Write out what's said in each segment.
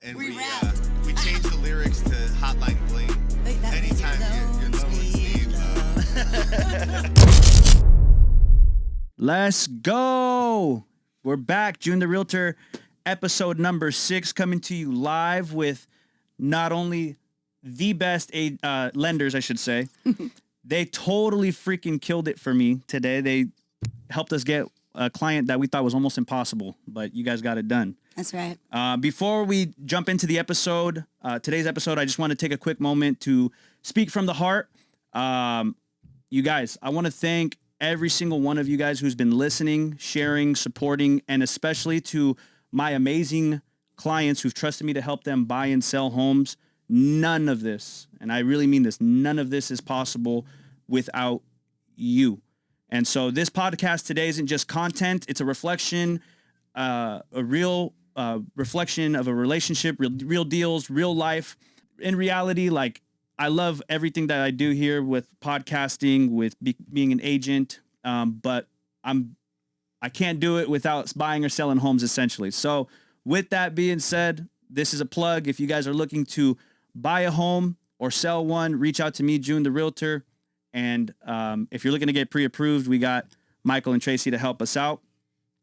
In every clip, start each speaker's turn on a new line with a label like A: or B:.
A: And
B: we
A: changed the lyrics to Hotline Bling. Anytime you're low and need love.
C: Let's go. We're back. June the Realtor, episode number 6, coming to you live with not only the best lenders, I should say. They totally freaking killed it for me today. They helped us get a client that we thought was almost impossible, but you guys got it done.
B: That's right.
C: Before we jump into the episode, today's episode, I just want to take a quick moment to speak from the heart. You guys, I want to thank every single one of you guys who's been listening, sharing, supporting, and especially to my amazing clients who've trusted me to help them buy and sell homes. None of this, and I really mean this, none of this is possible without you. And so this podcast today isn't just content. It's a reflection, a real reflection of a relationship, real deals, real life. In reality, like, I love everything that I do here with podcasting, with being an agent, but I can't do it without buying or selling homes, essentially. So with that being said, this is a plug. If you guys are looking to buy a home or sell one, reach out to me, June the Realtor. And if you're looking to get pre-approved, we got Michael and Tracy to help us out.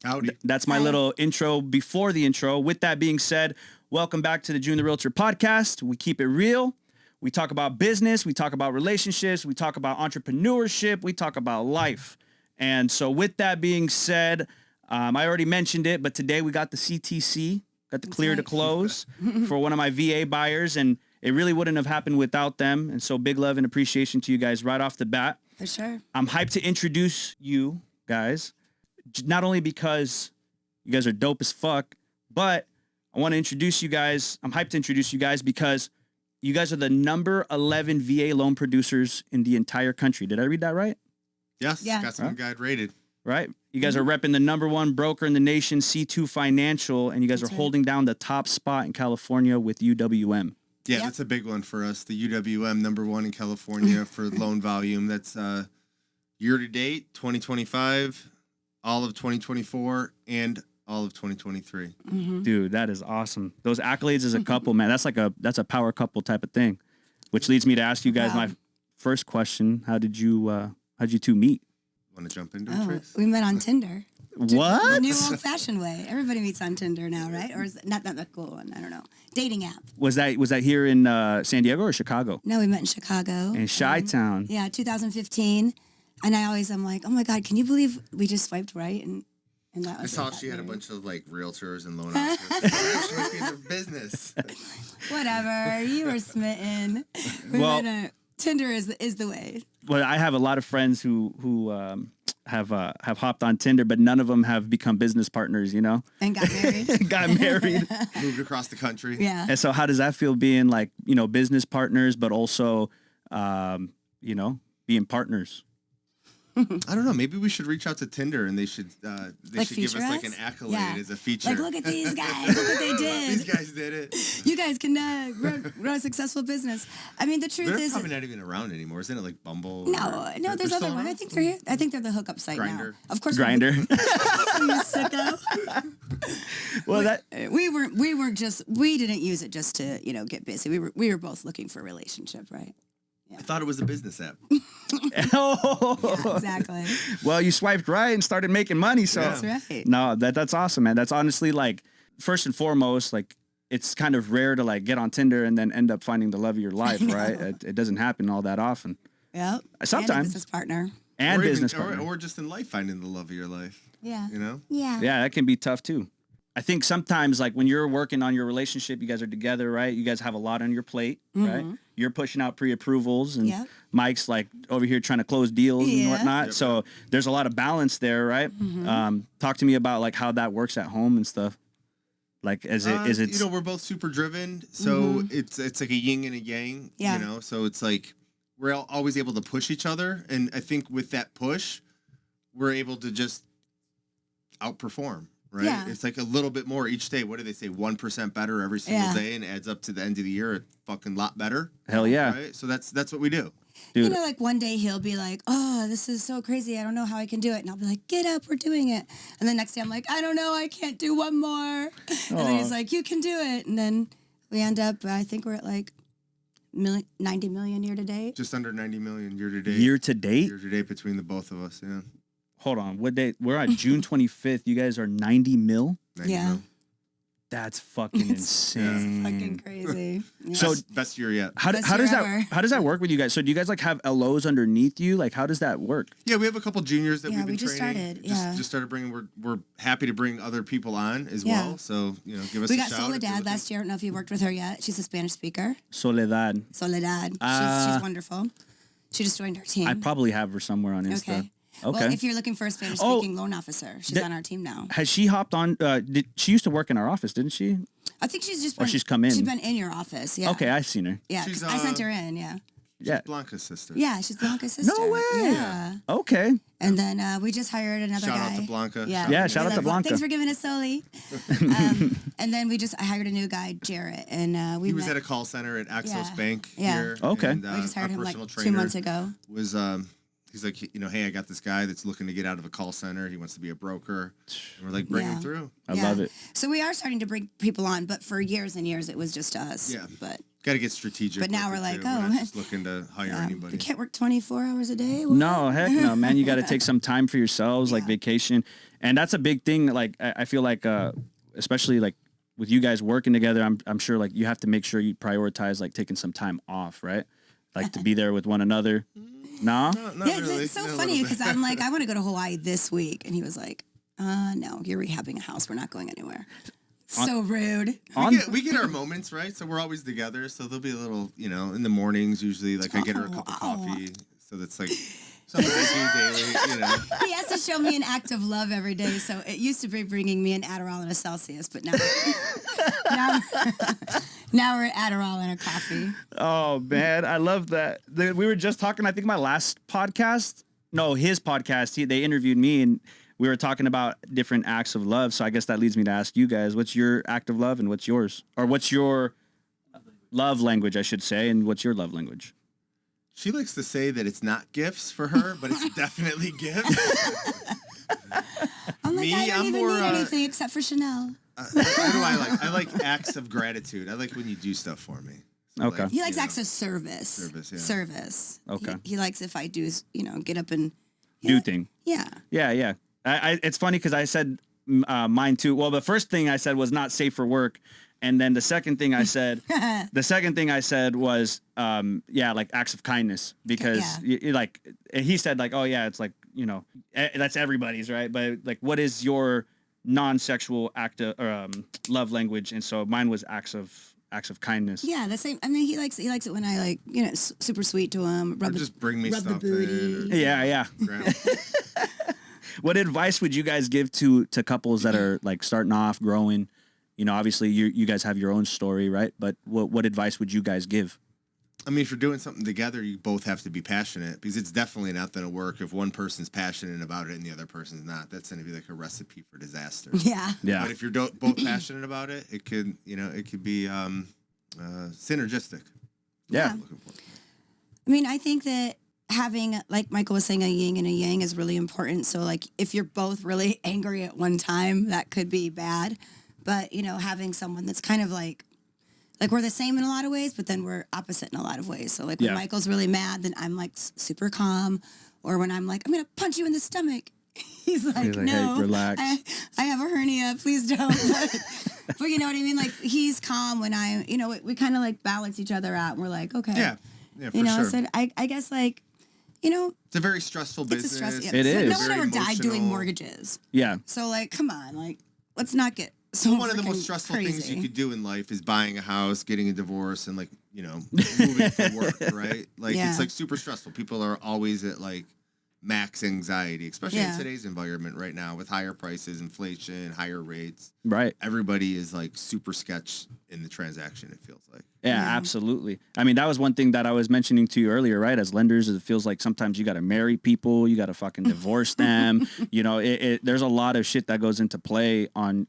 A: Howdy.
C: That's my little intro before the intro. With that being said, welcome back to the June the Realtor podcast. We keep it real. We talk about business. We talk about relationships. We talk about entrepreneurship. We talk about life. And so with that being said, I already mentioned it, but today we got the CTC, got the clear to close for one of my VA buyers. And it really wouldn't have happened without them. And so big love and appreciation to you guys right off the bat.
B: For sure.
C: I'm hyped to introduce you guys, not only because you guys are dope as fuck, but I want to introduce you guys. I'm hyped to introduce you guys because you guys are the number 11 VA loan producers in the entire country. Did I read that right?
A: Yes,
B: Yeah.
A: got some guide rated.
C: Right? You guys are repping the number 1 broker in the nation, C2 Financial, and you guys
B: That's
C: are
B: right.
C: holding down the top spot in California with UWM.
A: Yeah,
B: Yep.
A: that's a big one for us. The UWM number 1 in California for loan volume. That's year to date, 2025, all of 2024, and all of 2023.
B: Mm-hmm.
C: Two, that is awesome. Those accolades as a couple, man, that's a power couple type of thing, which leads me to ask you guys my first question. How'd you two meet?
A: Want to jump into it,
B: Oh,
A: Trace?
B: we met on Tinder.
C: What?
B: The new old-fashioned way. Everybody meets on Tinder now, right? Or is it not the cool one? I don't know. Dating app.
C: Was that here in San Diego or Chicago?
B: No, we met in Chicago.
C: In Chi-Town.
B: Yeah, 2015. And I'm like, oh my God, can you believe we just swiped right? And that
A: I
B: was
A: saw
B: it.
A: she had a bunch of like realtors and loan officers. She might be in their business.
B: Whatever. You were smitten.
C: Well-
B: Tinder is the way.
C: Well, I have a lot of friends who have hopped on Tinder, but none of them have become business partners, you know?
B: And got married.
C: Got married.
A: Moved across the country.
B: Yeah.
C: And so how does that feel being like, business partners, but also, being partners?
A: I don't know. Maybe we should reach out to Tinder and they should give
B: feature
A: us like
B: us?
A: an accolade
B: Yeah.
A: as a feature.
B: Like, look at these guys. Look what they did.
A: These guys did it.
B: You guys can run a successful business. I mean, the truth
A: They're
B: is...
A: probably not even around anymore. Isn't it like Bumble?
B: No,
A: They're
B: there's
A: still
B: other ones.
A: around?
B: I think they're here. I think they're the hookup site
A: Grindr.
B: now. Of course,
C: Grinder.
B: You sicko.
C: Well,
B: We didn't use it just to get busy. We were both looking for a relationship, right?
A: I thought it was a business app.
B: Yeah, exactly.
C: Well, you swiped right and started making money. So
A: Yeah.
B: That's right.
C: no, that's awesome, man. That's honestly like, first and foremost, like, it's kind of rare to like get on Tinder and then end up finding the love of your life, right? It doesn't happen all that often.
B: Yep.
C: Sometimes.
B: And a business partner.
C: And
A: or even-
C: business partner.
A: or just in life, finding the love of your life.
B: Yeah.
A: You know?
B: Yeah.
C: Yeah, that can be tough too. I think sometimes, like, when you're working on your relationship, you guys are together, right? You guys have a lot on your plate, right? You're pushing out pre-approvals, and
B: Yep.
C: Mike's like over here trying to close deals and
B: Yeah.
C: whatnot.
A: Yep.
C: So there's a lot of balance there, right? Talk to me about like how that works at home and stuff. Like, is it?
A: We're both super driven, so it's like a yin and a yang.
B: Yeah.
A: So it's like we're always able to push each other, and I think with that push, we're able to just outperform. Right?
B: Yeah.
A: It's like a little bit more each day. What do they say? 1% better every single
B: Yeah.
A: day, and adds up to the end of the year a fucking lot better.
C: Hell yeah,
A: Right? So that's what we do.
C: dude.
B: Like one day he'll be like, oh, this is so crazy. I don't know how I can do it. And I'll be like, get up, we're doing it. And then next day I'm like, I don't know, I can't do one more. And then he's like, you can do it. And then We end up, I think we're at like 90 million year to date.
A: Just under 90 million year to date.
C: Year to date?
A: Year to date between the both of us, yeah.
C: Hold on. What day? We're on June 25th. You guys are 90 mil?
A: 90
B: Yeah.
A: mil.
C: That's fucking insane.
B: Fucking crazy. Yeah.
C: So
A: Best year yet.
C: how
B: Best
C: does
B: year
C: that
B: ever.
C: how does that work with you guys? So do you guys like have LOs underneath you? Like how does that work?
A: Yeah, we have a couple juniors that
B: Yeah,
A: we've been
B: we just
A: training.
B: started, yeah.
A: Just started bringing. We're happy to bring other people on as
B: Yeah.
A: well. So give us
B: We
A: a
B: got
A: shout. if you're
B: Soledad
A: looking.
B: last year. I don't know if you worked with her yet. She's a Spanish speaker.
C: Soledad.
B: Soledad. She's wonderful. She just joined our team.
C: I probably have her somewhere on Insta.
B: Okay.
C: Okay.
B: Well, if you're looking for a Spanish speaking loan officer, she's on our team now.
C: Has she hopped on? She used to work in our office, didn't she?
B: I think she's just
C: Or
B: been,
C: she's come in.
B: She's been in your office. Yeah.
C: Okay, I've seen her.
B: Yeah. 'Cause
A: She's,
B: I sent her in. Yeah.
A: She's
C: Yeah.
A: Blanca's sister.
B: Yeah. She's Blanca's sister.
C: No way.
B: Yeah.
C: Okay.
B: And then we just hired another
A: Shout
B: guy.
A: out to Blanca.
B: Yeah.
C: Yeah, shout
B: We
C: out to
B: love
C: Blanca.
B: Thanks for giving us Soli. And then I hired a new guy, Jarrett, and we
A: He was
B: met.
A: at a call center at Axos
B: Yeah.
A: Bank
B: Yeah.
A: here.
C: Okay.
A: And,
B: We just hired
A: our
B: him like
A: personal
B: 2
A: trainer
B: months ago.
A: was he's like, hey, I got this guy that's looking to get out of a call center. He wants to be a broker. And we're like, bring him
B: Yeah.
A: through.
C: I love it.
B: So we are starting to bring people on, but for years and years it was just us.
A: Yeah.
B: But
A: Got to get strategic.
B: But now
A: with
B: we're
A: it,
B: like,
A: too.
B: oh,
A: we're
B: man.
A: not just looking to hire
B: we
A: anybody.
B: can't work 24 hours a day. What?
C: No, heck no, man. You got to take some time for yourselves, like
B: Yeah.
C: vacation. And that's a big thing. Like, I feel like, especially like with you guys working together, I'm sure like you have to make sure you prioritize like taking some time off, right? Like to be there with one another. No?
A: No, not
B: Yeah,
A: really.
B: it's so
A: No, a
B: funny
A: little
B: because
A: bit.
B: I'm like, I want to go to Hawaii this week. And he was like, no, you're rehabbing a house. We're not going anywhere. So rude.
A: We get our moments, right? So we're always together. So there'll be a little, in the mornings usually. Like I get her a cup of coffee. So that's like something I do daily.
B: He has to show me an act of love every day. So it used to be bringing me an Adderall and a Celsius, but now, now we're at Adderall and a coffee.
C: Oh, man. I love that. We were just talking, I think my last podcast, no, his podcast, they interviewed me and we were talking about different acts of love. So I guess that leads me to ask you guys, what's your act of love and what's yours? Or what's your love language, I should say, and what's your love language?
A: She likes to say that it's not gifts for her, but it's definitely gifts.
B: I'm like,
A: Me,
B: I don't
A: I'm
B: even
A: more,
B: need anything except for Chanel.
A: What do I like? I like acts of gratitude. I like when you do stuff for me. So
C: Okay.
B: He likes acts of service.
A: Service, yeah.
B: Service.
C: Okay.
B: He likes if I do, get up and
C: Do thing.
B: Yeah.
C: Yeah. It's funny because I said mine too. Well, the first thing I said was not safe for work. And then the second thing I said, was, like acts of kindness because you like, and he said like, oh yeah, it's like, that's everybody's, right? But like, what is your non-sexual act of love language? And so mine was acts of kindness.
B: Yeah, the same. I mean, he likes it when I like, super sweet to him.
A: Or just bring me
B: rub the
A: stuff
B: booty.
A: in.
C: Yeah. What advice would you guys give to couples that are like starting off, growing? Obviously you guys have your own story, right? But what advice would you guys give?
A: I mean, if you're doing something together, you both have to be passionate because it's definitely not going to work if one person's passionate about it and the other person's not. That's going to be like a recipe for disaster.
B: Yeah.
A: But if you're both passionate about it, it could, it could be synergistic.
B: Yeah.
A: I'm looking for.
B: I mean, I think that having, like Michael was saying, a yin and a yang is really important. So, like, if you're both really angry at one time, that could be bad. But, having someone that's kind of like we're the same in a lot of ways, but then we're opposite in a lot of ways. So, like, when Michael's really mad, then I'm, like, super calm. Or when I'm like, I'm going to punch you in the stomach. He's like, no,
C: hey, relax.
B: I have a hernia. Please don't. But you know what I mean? Like, he's calm when we kind of, like, balance each other out. And we're like, okay.
A: Yeah, for sure.
B: So I guess, like,
A: it's a very stressful business.
B: it's a stress.
C: It is.
B: No one
A: Very
B: ever died doing
A: emotional.
B: mortgages.
C: Yeah.
B: So, like, come on. Like, let's not get so
A: One of the most
B: freaking
A: stressful
B: crazy.
A: things you could do in life is buying a house, getting a divorce, and moving for work, right? Like it's like super stressful. People are always at like max anxiety, especially in today's environment right now with higher prices, inflation, higher rates.
C: Right.
A: Everybody is like super sketch in the transaction, it feels like.
C: Yeah, absolutely. I mean, that was one thing that I was mentioning to you earlier, right? As lenders, it feels like sometimes you got to marry people, you got to fucking divorce them. There's a lot of shit that goes into play on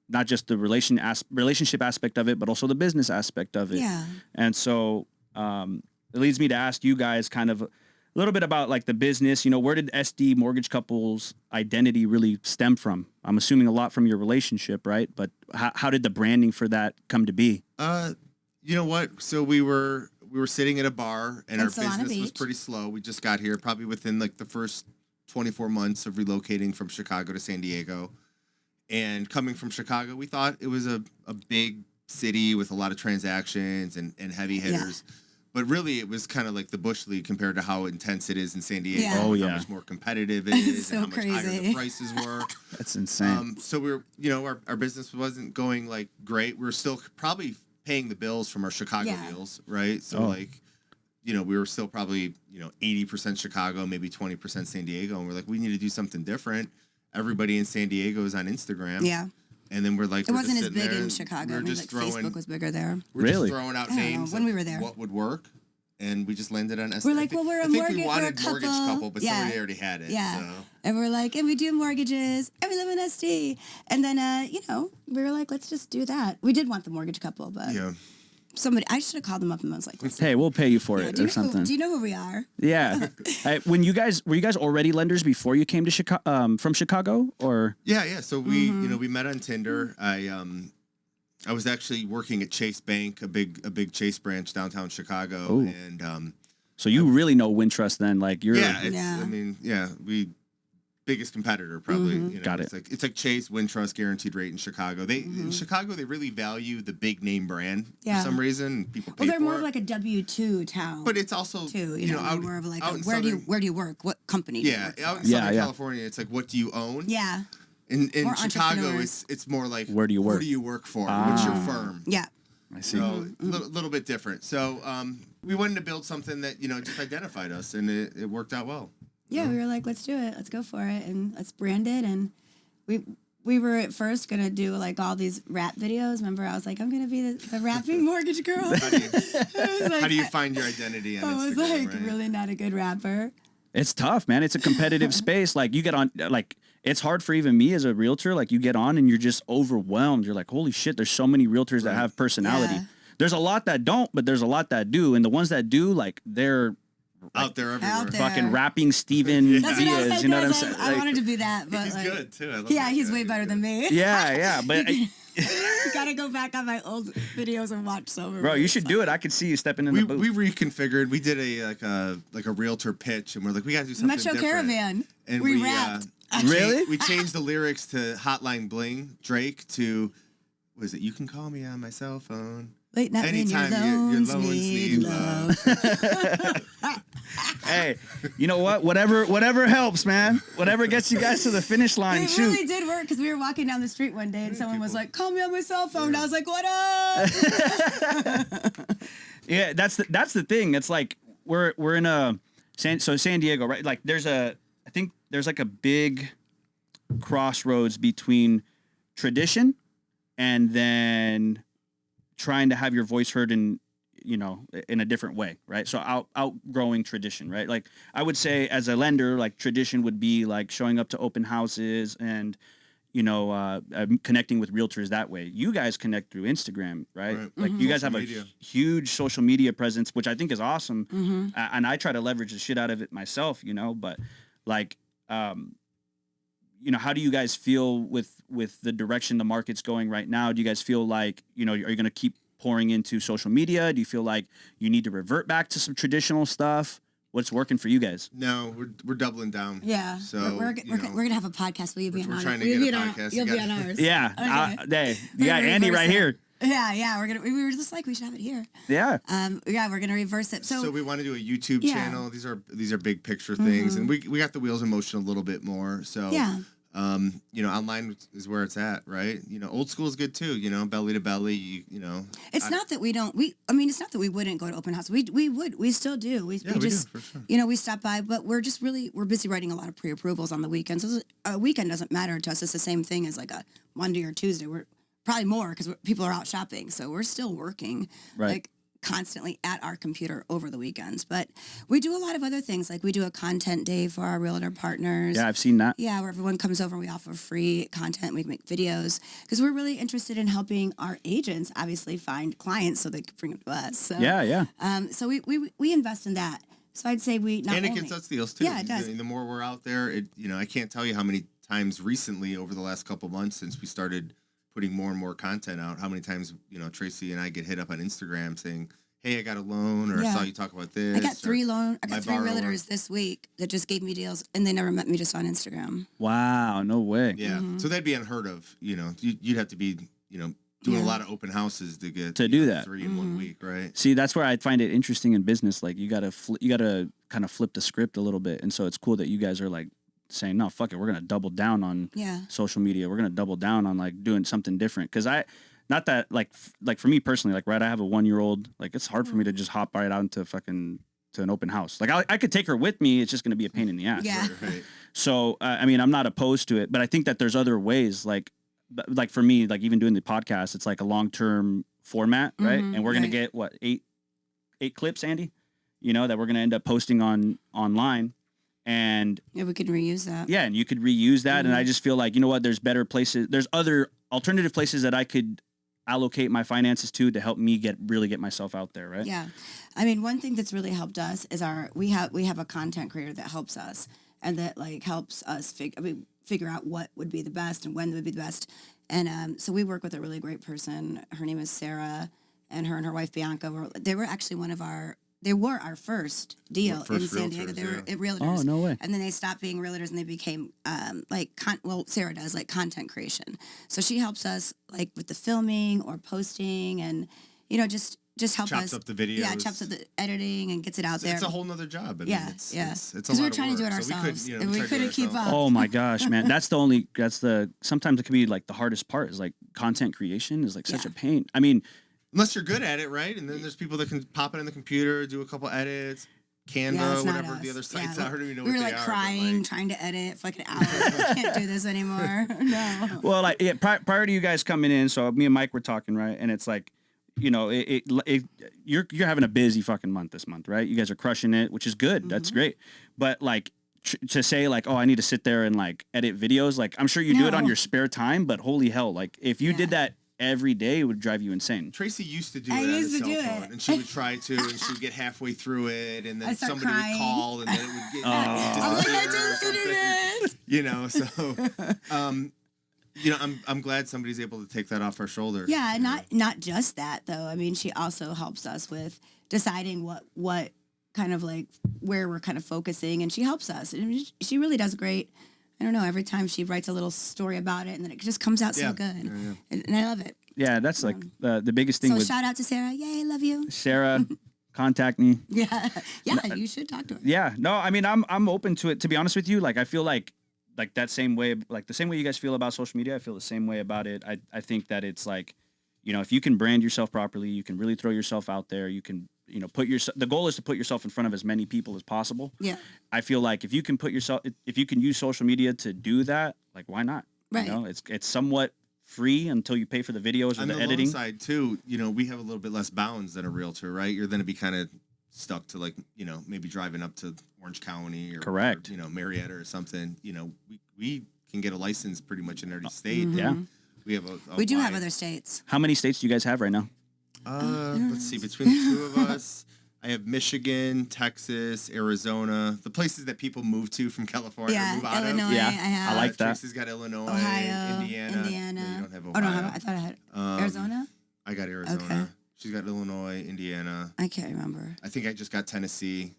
C: not just the relationship aspect of it, but also the business aspect of it.
B: Yeah.
C: And so it leads me to ask you guys kind of little bit about like the business. You know, where did SD Mortgage Couples identity really stem from? I'm assuming a lot from your relationship, right? But how did the branding for that come to be?
A: You know what? So we were sitting at a bar, and our
B: Solana
A: business was
B: Beach.
A: pretty slow. We just got here probably within like the first 24 months of relocating from Chicago to San Diego. And coming from Chicago, we thought it was a big city with a lot of transactions and heavy hitters. Yeah. But really, it was kind of like the Bush League compared to how intense it is in San Diego.
B: Yeah.
C: Oh, yeah.
A: How much more competitive it is,
B: so
A: and how much higher
B: crazy.
A: the prices were.
C: That's insane.
A: So we were, our business wasn't going like great. We were still probably paying the bills from our Chicago deals, right? So we were still probably, 80% Chicago, maybe 20% San Diego. And we're like, we need to do something different. Everybody in San Diego is on Instagram.
B: Yeah.
A: And then we're like,
B: it wasn't as big
A: there,
B: in Chicago. I mean, like Facebook was bigger there.
A: We're
C: really?
A: just throwing out names
B: when we were there.
A: What would work. And we just landed on SD.
B: We're like, well, we're a mortgage,
A: we wanted
B: we're a
A: mortgage couple, but somebody already had it.
B: Yeah.
A: So.
B: And we're like, and we do mortgages, and we live in SD. And then, we were like, let's just do that. We did want the mortgage couple, but I should have called them up and I was like,
C: hey, we'll pay you for it or something.
B: Do you know who we are?
C: Yeah. Were you guys already lenders before you came to Chicago, from Chicago, or?
A: Yeah. So we met on Tinder. I was actually working at Chase Bank, a big Chase branch downtown Chicago.
C: Ooh.
A: And
C: so you really know Wintrust then, like you're.
A: Yeah, we biggest competitor probably.
C: Got it.
A: It's like Chase, Wintrust, guaranteed rate in Chicago. In Chicago they really value the big name brand for some reason. People pay
B: they're
A: for
B: more
A: it.
B: of like a W-2 town.
A: But it's also
B: too, more of like where do you work? What company? Do you work
A: out in Southern California, it's like what do you own?
B: Yeah.
A: In Chicago, it's more like
C: where do you work?
A: Who do you work for? What's your firm?
B: Yeah.
C: I see.
A: So a little bit different. So we wanted to build something that just identified us, and it worked out well.
B: Yeah, we were like, let's do it. Let's go for it, and let's brand it. And we were at first gonna do like all these rap videos. Remember, I was like, I'm gonna be the rapping mortgage girl.
A: How do you find your identity on Instagram?
B: I was like, really not a good rapper.
C: It's tough, man. It's a competitive space. Like you get on, like it's hard for even me as a realtor. Like you get on and you're just overwhelmed. You're like, holy shit, there's so many realtors that have personality. Yeah. There's a lot that don't, but there's a lot that do. And the ones that do, like they're
A: out there everywhere.
B: Out there.
C: Fucking rapping Steven Diaz. You know what I'm saying?
B: I wanted to be that, but
A: he's good too. I love
B: he's way better than me.
C: Yeah, but
B: you gotta go back on my old videos and watch some.
C: Bro, you should do it. I could see you stepping in the booth.
A: We reconfigured. We did a realtor pitch, and we're like, we gotta do something
B: Metro
A: different.
B: Caravan.
A: And
B: we rapped.
C: Really?
A: We changed the lyrics to Hotline Bling Drake to, was it? You can call me on my cell phone.
B: Late night
A: anytime
B: when your loans
A: need love.
C: Hey, you know what? Whatever helps, man. Whatever gets you guys to the finish line.
B: It really did work because we were walking down the street one day and someone was like, "Call me on my cell phone." And I was like, "What up?"
C: Yeah, that's the thing. It's like we're in San Diego, right? Like I think there's like a big crossroads between tradition and then trying to have your voice heard in a different way, right? So outgrowing tradition, right? Like I would say as a lender, like tradition would be like showing up to open houses and, connecting with realtors that way. You guys connect through Instagram, right? Like you guys have a huge social media presence, which I think is awesome. And I try to leverage the shit out of it myself, but like, how do you guys feel with the direction the market's going right now? Do you guys feel like, are you going to keep pouring into social media? Do you feel like you need to revert back to some traditional stuff? What's working for you guys?
A: No, we're doubling down.
B: Yeah.
A: So
B: we're gonna have a podcast. Will you be on ours?
A: Trying to get a podcast.
B: You'll be on ours.
C: Yeah.
B: Okay.
C: You got Andy right here.
B: Yeah. We were just like, we should have it here.
C: Yeah.
B: We're gonna reverse it.
A: So we want to do a YouTube channel. These are big picture things, and we got the wheels in motion a little bit more. So online is where it's at, right? Old school is good too. Belly to belly.
B: It's not that we don't. It's not that we wouldn't go to open house. We would. We still do. We just
A: do, for sure.
B: We stop by, but we're busy writing a lot of pre-approvals on the weekends. So a weekend doesn't matter to us. It's the same thing as like a Monday or Tuesday. We're probably more because people are out shopping, so we're still working.
C: Right.
B: Like constantly at our computer over the weekends, but we do a lot of other things. Like we do a content day for our realtor partners.
C: Yeah, I've seen that.
B: Yeah, where everyone comes over and we offer free content. We make videos because we're really interested in helping our agents obviously find clients so they can bring them to us. So,
C: yeah.
B: So we invest in that. So I'd say we not
A: and it
B: only,
A: gets us deals too.
B: Yeah, it does.
A: The more we're out there, I can't tell you how many times recently over the last couple months since we started putting more and more content out, how many times, Tracy and I get hit up on Instagram saying, hey, I got a loan, or I saw you talk about this.
B: I got three
A: borrower.
B: realtors this week that just gave me deals, and they never met me, just on Instagram.
C: Wow, no way.
A: Yeah, so that'd be unheard of. You'd have to be, doing a lot of open houses to get
C: do that
A: 3 in 1 week, right?
C: See, that's where I find it interesting in business. Like you gotta kind of flip the script a little bit, and so it's cool that you guys are like saying, no, fuck it, we're gonna double down on social media. We're gonna double down on like doing something different. Because not that like for me personally, like, right, I have a 1-year-old. Like, it's hard for me to just hop right out into to an open house. Like, I could take her with me. It's just gonna be a pain in the ass.
B: Yeah.
A: Right.
C: So I mean, I'm not opposed to it, but I think that there's other ways. Like for me, like even doing the podcast, it's like a long-term format, right? And we're gonna get what, eight clips, Andy, that we're gonna end up posting online. And
B: yeah, we could reuse that.
C: Yeah, and you could reuse that. And I just feel like, there's better places. There's other alternative places that I could allocate my finances to help me really get myself out there, right?
B: Yeah. I mean, one thing that's really helped us is we have a content creator that helps us, and that like helps us figure out what would be the best and when would be the best. And so we work with a really great person. Her name is Sarah, and her wife Bianca they were actually our first deal in San Diego. They were realtors.
C: Oh, no way.
B: And then they stopped being realtors and they became Sarah does like content creation. So she helps us like with the filming or posting, and just help
A: chops
B: us.
A: Up the videos.
B: Yeah, chops up the editing and gets it out there.
A: It's a whole nother job. I mean, it's a lot
B: because we're
A: of
B: trying
A: work.
B: to do it
A: So
B: ourselves, and we couldn't keep up.
C: Oh my gosh, man. Sometimes it can be like the hardest part is like content creation is like such a pain. I mean,
A: unless you're good at it, right? And then there's people that can pop it in the computer, do a couple edits, Canva, whatever the other sites are. I don't even know what they are.
B: We were like crying, trying to edit for like an hour. I can't do this anymore. No.
C: Well, like prior to you guys coming in, so me and Mike were talking, right? And it's like, you're having a busy fucking month this month, right? You guys are crushing it, which is good. That's great. But like to say like, oh, I need to sit there and like edit videos, like I'm sure you do it on your spare time, but holy hell, like if you did that every day, it would drive you insane.
A: Tracy used to do it on a cell phone, and she would try to, and she'd get halfway through it, and then somebody would call, and then it would get I'm glad somebody's able to take that off our shoulders.
B: Yeah, not just that though. I mean, she also helps us with deciding what kind of like where we're kind of focusing, and she helps us. And she really does great. I don't know. Every time she writes a little story about it, and then it just comes out so good, and I love it.
C: Yeah, that's like the biggest thing.
B: So shout out to Sarah. Yay, love you,
C: Sarah. Contact me.
B: Yeah, you should talk to her.
C: Yeah, no, I mean I'm open to it. To be honest with you, like I feel like that same way, like the same way you guys feel about social media, I feel the same way about it. I think that it's like, if you can brand yourself properly, you can really throw yourself out there. You can, the goal is to put yourself in front of as many people as possible.
B: Yeah.
C: I feel like if you can use social media to do that, like why not?
B: Right.
C: It's somewhat free until you pay for the videos or the editing.
A: On the loan side too, we have a little bit less bounds than a realtor, right? You're going to be kind of stuck to like, maybe driving up to Orange County or
C: correct,
A: or, Marietta or something. We can get a license pretty much in every state.
C: Yeah.
A: We have
B: we do have other states.
C: How many states do you guys have right now?
A: Let's see. Between the two of us, I have Michigan, Texas, Arizona, the places that people move to from California.
B: Yeah,
A: move out
B: Illinois.
A: Of.
B: Yeah, I have.
C: I like that.
A: Tracy's got Illinois,
B: Ohio,
A: Indiana.
B: Indiana.
A: No, you don't have Ohio.
B: Oh no, I thought I had Arizona.
A: I got Arizona.
B: Okay.
A: She's got Illinois, Indiana.
B: I can't remember.
A: I think I just got Tennessee.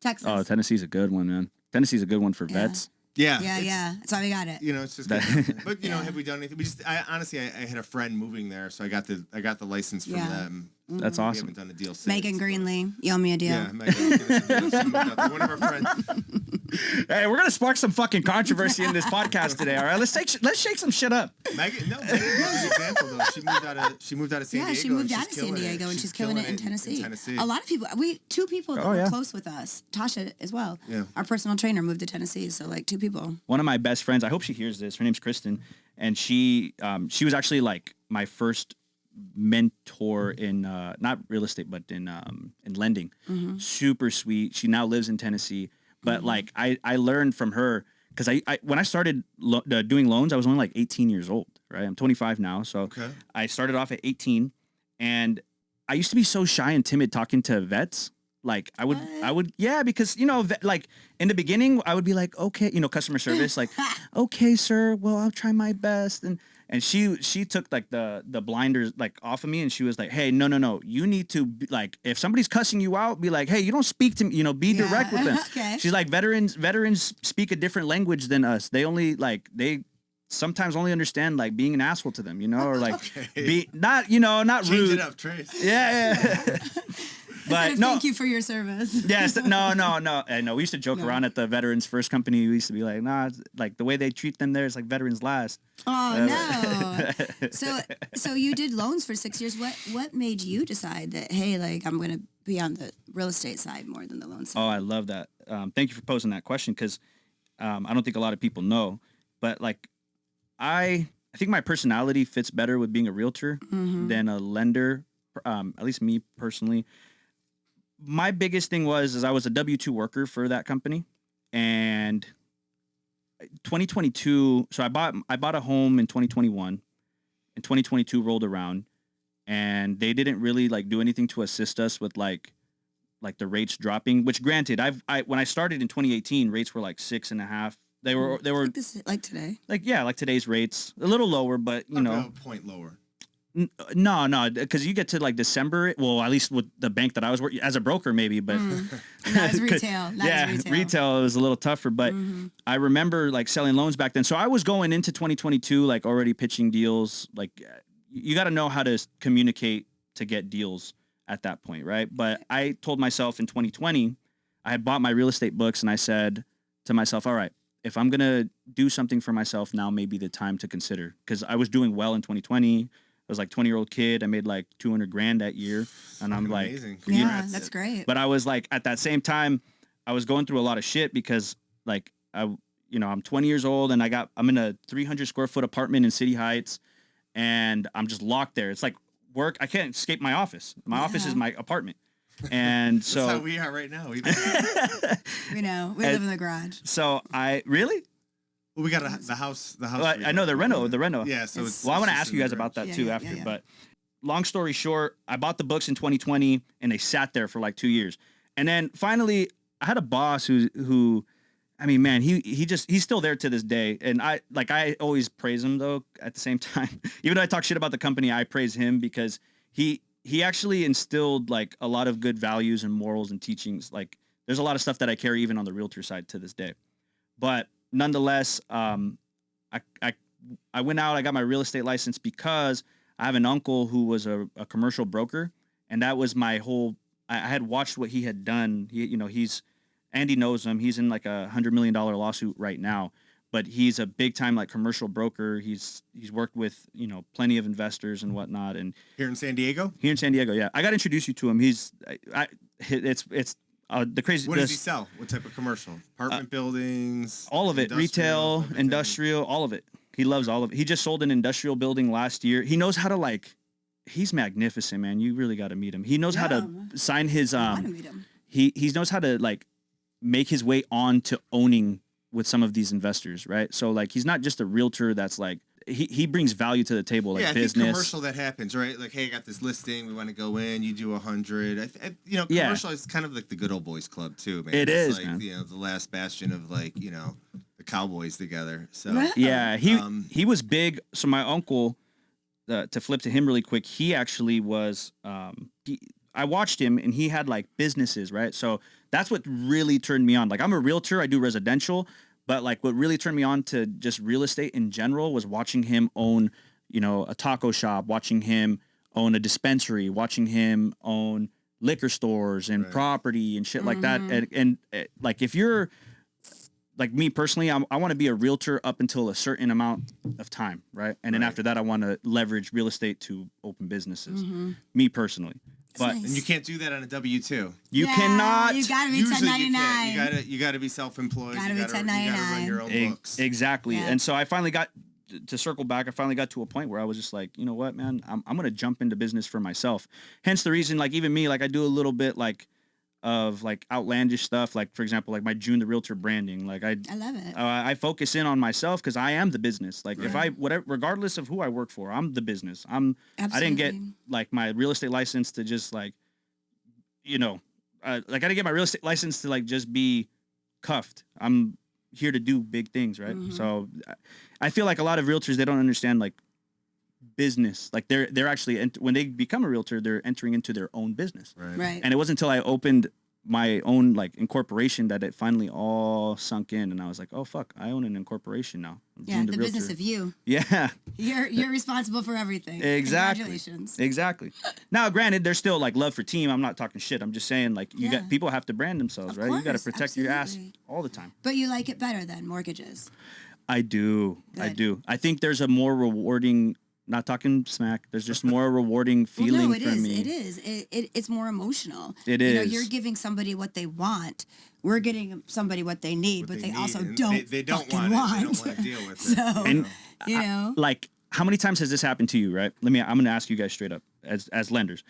B: Texas.
C: Oh, Tennessee's a good one, man. Tennessee's a good one for vets.
A: Yeah.
B: That's why we got it.
A: It's just good. But have we done anything? Honestly, I had a friend moving there, so I got the license from them.
C: That's
A: We
C: awesome.
A: haven't done a deal since.
B: Megan Greenlee, you owe me a deal.
A: Yeah, Megan. One of our friends.
C: Hey, we're gonna spark some fucking controversy in this podcast today. All right, let's shake some shit up.
A: Megan's an example though. She moved out of San Diego.
B: Yeah, she moved out of San Diego, and she's killing it in Tennessee. A lot of people. Two people that were close with us. Tasha as well.
A: Yeah.
B: Our personal trainer moved to Tennessee, so like 2 people.
C: One of my best friends. I hope she hears this. Her name's Kristen, and she was actually like my first mentor in not real estate, but in lending.
B: Mm-hmm.
C: Super sweet. She now lives in Tennessee. But like I learned from her because I when I started doing loans, I was only like 18 years old, right? I'm 25 now. So I started off at 18, and I used to be so shy and timid talking to vets. Like I would, yeah, because you know, like in the beginning, I would be like, okay, you know, customer service, like, okay, sir, well, I'll try my best, and she took like the blinders like off of me, and she was like, hey, no, you need to be, like, if somebody's cussing you out, be like, hey, you don't speak to me, you know, be direct with them.
B: Okay.
C: She's like, veterans speak a different language than us. They only like they sometimes only understand like being an asshole to them, you know, or like be not, you know, not
A: Change
C: rude.
A: it up, Trace.
C: Yeah. But no,
B: thank you for your service.
C: yes, no. I know we used to joke around at the veterans first company. We used to be like, nah, like the way they treat them there is like veterans last.
B: Oh no. So you did loans for 6 years. What made you decide that, hey, like I'm gonna be on the real estate side more than the loan side?
C: Oh, I love that. Thank you for posing that question, because I don't think a lot of people know, but like I think my personality fits better with being a realtor than a lender. At least me personally. My biggest thing is I was a W-2 worker for that company, and 2022. So I bought a home in 2021, and 2022 rolled around, and they didn't really like do anything to assist us with like the rates dropping. Which granted, when I started in 2018, rates were like 6.5. They were
B: like today.
C: Like today's rates, a little lower, but you know,
A: a point lower.
C: No, because you get to like December. Well, at least with the bank that I was working as a broker, maybe, but
B: That's retail.
C: Retail was a little tougher. But I remember like selling loans back then. So I was going into 2022 like already pitching deals. Like you got to know how to communicate to get deals at that point, right? But I told myself in 2020, I had bought my real estate books, and I said to myself, all right, if I'm gonna do something for myself, now may be the time to consider, because I was doing well in 2020. I was like 20-year-old kid. I made like $200,000 that year. And I'm like,
A: amazing.
B: Yeah, that's great.
C: But I was like, at that same time, I was going through a lot of shit because like, I'm 20 years old and I'm in a 300 square foot apartment in City Heights, and I'm just locked there. It's like work. I can't escape my office. My office is my apartment. And so
A: that's how we are right now.
B: We live in the garage.
C: So really?
A: Well, we got the house. Well,
C: I know the reno.
A: Yeah. So
C: I want to ask you guys about that too after. Yeah. But long story short, I bought the books in 2020, and they sat there for like 2 years. And then finally, I had a boss who, I mean, man, he's still there to this day. And I always praise him though. At the same time, even though I talk shit about the company, I praise him because he actually instilled like a lot of good values and morals and teachings. Like there's a lot of stuff that I carry even on the realtor side to this day. But nonetheless, I went out. I got my real estate license because I have an uncle who was a commercial broker, and that was my whole. I had watched what he had done. Andy knows him. He's in like $100 million lawsuit right now, but he's a big time like commercial broker. He's worked with plenty of investors and whatnot. And
A: here in San Diego.
C: Yeah. I got to introduce you to him. It's the crazy.
A: What does he sell? What type of commercial? Apartment buildings?
C: All of it. Retail, everything. Industrial, all of it. He loves all of it. He just sold an industrial building last year. He knows how to he's magnificent, man. You really got to meet him. He knows how to sign his,
B: I want to meet him.
C: He knows how to make his way on to owning with some of these investors, right? So he's not just a realtor that's he brings value to the table, like business.
A: I think commercial that happens, right? Like, hey, I got this listing. We want to go in. You do 100. Commercial is kind of like the good old boys club too, man.
C: It's
A: like,
C: man.
A: The last bastion of the cowboys together. So
C: yeah, he was big. So my uncle, to flip to him really quick, he actually was. I watched him, and he had businesses, right? So that's what really turned me on. I'm a realtor. I do residential. But what really turned me on to just real estate in general was watching him own, a taco shop, watching him own a dispensary, watching him own liquor stores and property and shit like that. And if you're like me personally, I want to be a realtor up until a certain amount of time, right? And then after that, I want to leverage real estate to open businesses. Me personally. But
A: and you can't do that on a W-2.
C: You cannot.
B: You gotta be 1099.
A: You gotta be self-employed.
B: Gotta be 1099.
A: You gotta run your own books.
C: Exactly. Yeah. And so I finally got to circle back. I finally got to a point where I was just like, you know what, man, I'm gonna jump into business for myself. Hence the reason, even me, I do a little bit of outlandish stuff. For example, my June the Realtor branding. I
B: love it.
C: I focus in on myself because I am the business. If I regardless of who I work for, I'm the business. I didn't get my real estate license to just like I didn't get my real estate license to like just be cuffed. I'm here to do big things, right? So I feel like a lot of realtors, they don't understand like business. Like they're actually when they become a realtor, they're entering into their own business.
B: Right.
C: And it wasn't until I opened my own like incorporation that it finally all sunk in, and I was like, oh fuck, I own an incorporation now. I'm
B: Yeah,
C: doing
B: the business
C: realtor.
B: of you.
C: Yeah.
B: You're responsible for everything.
C: Exactly.
B: Congratulations.
C: Exactly. Now, granted, there's still like love for team. I'm not talking shit. I'm just saying like you got people have to brand themselves,
B: Of
C: right? You got to
B: course,
C: protect your ass
B: absolutely.
C: all the time.
B: But you like it better than mortgages.
C: I do. I
B: Good.
C: do. I think there's a more rewarding. Not talking smack. There's just more rewarding feeling
B: well, no, it
C: for
B: is.
C: me.
B: It is. It's more emotional.
C: It
B: You know,
C: is.
B: you're giving somebody what they want. We're getting somebody what they need, but they also don't.
A: They don't
B: fucking
A: want it. They don't want to deal with it.
B: So,
C: And
B: you know,
C: like, how many times has this happened to you? Right. I'm going to ask you guys straight up as lenders.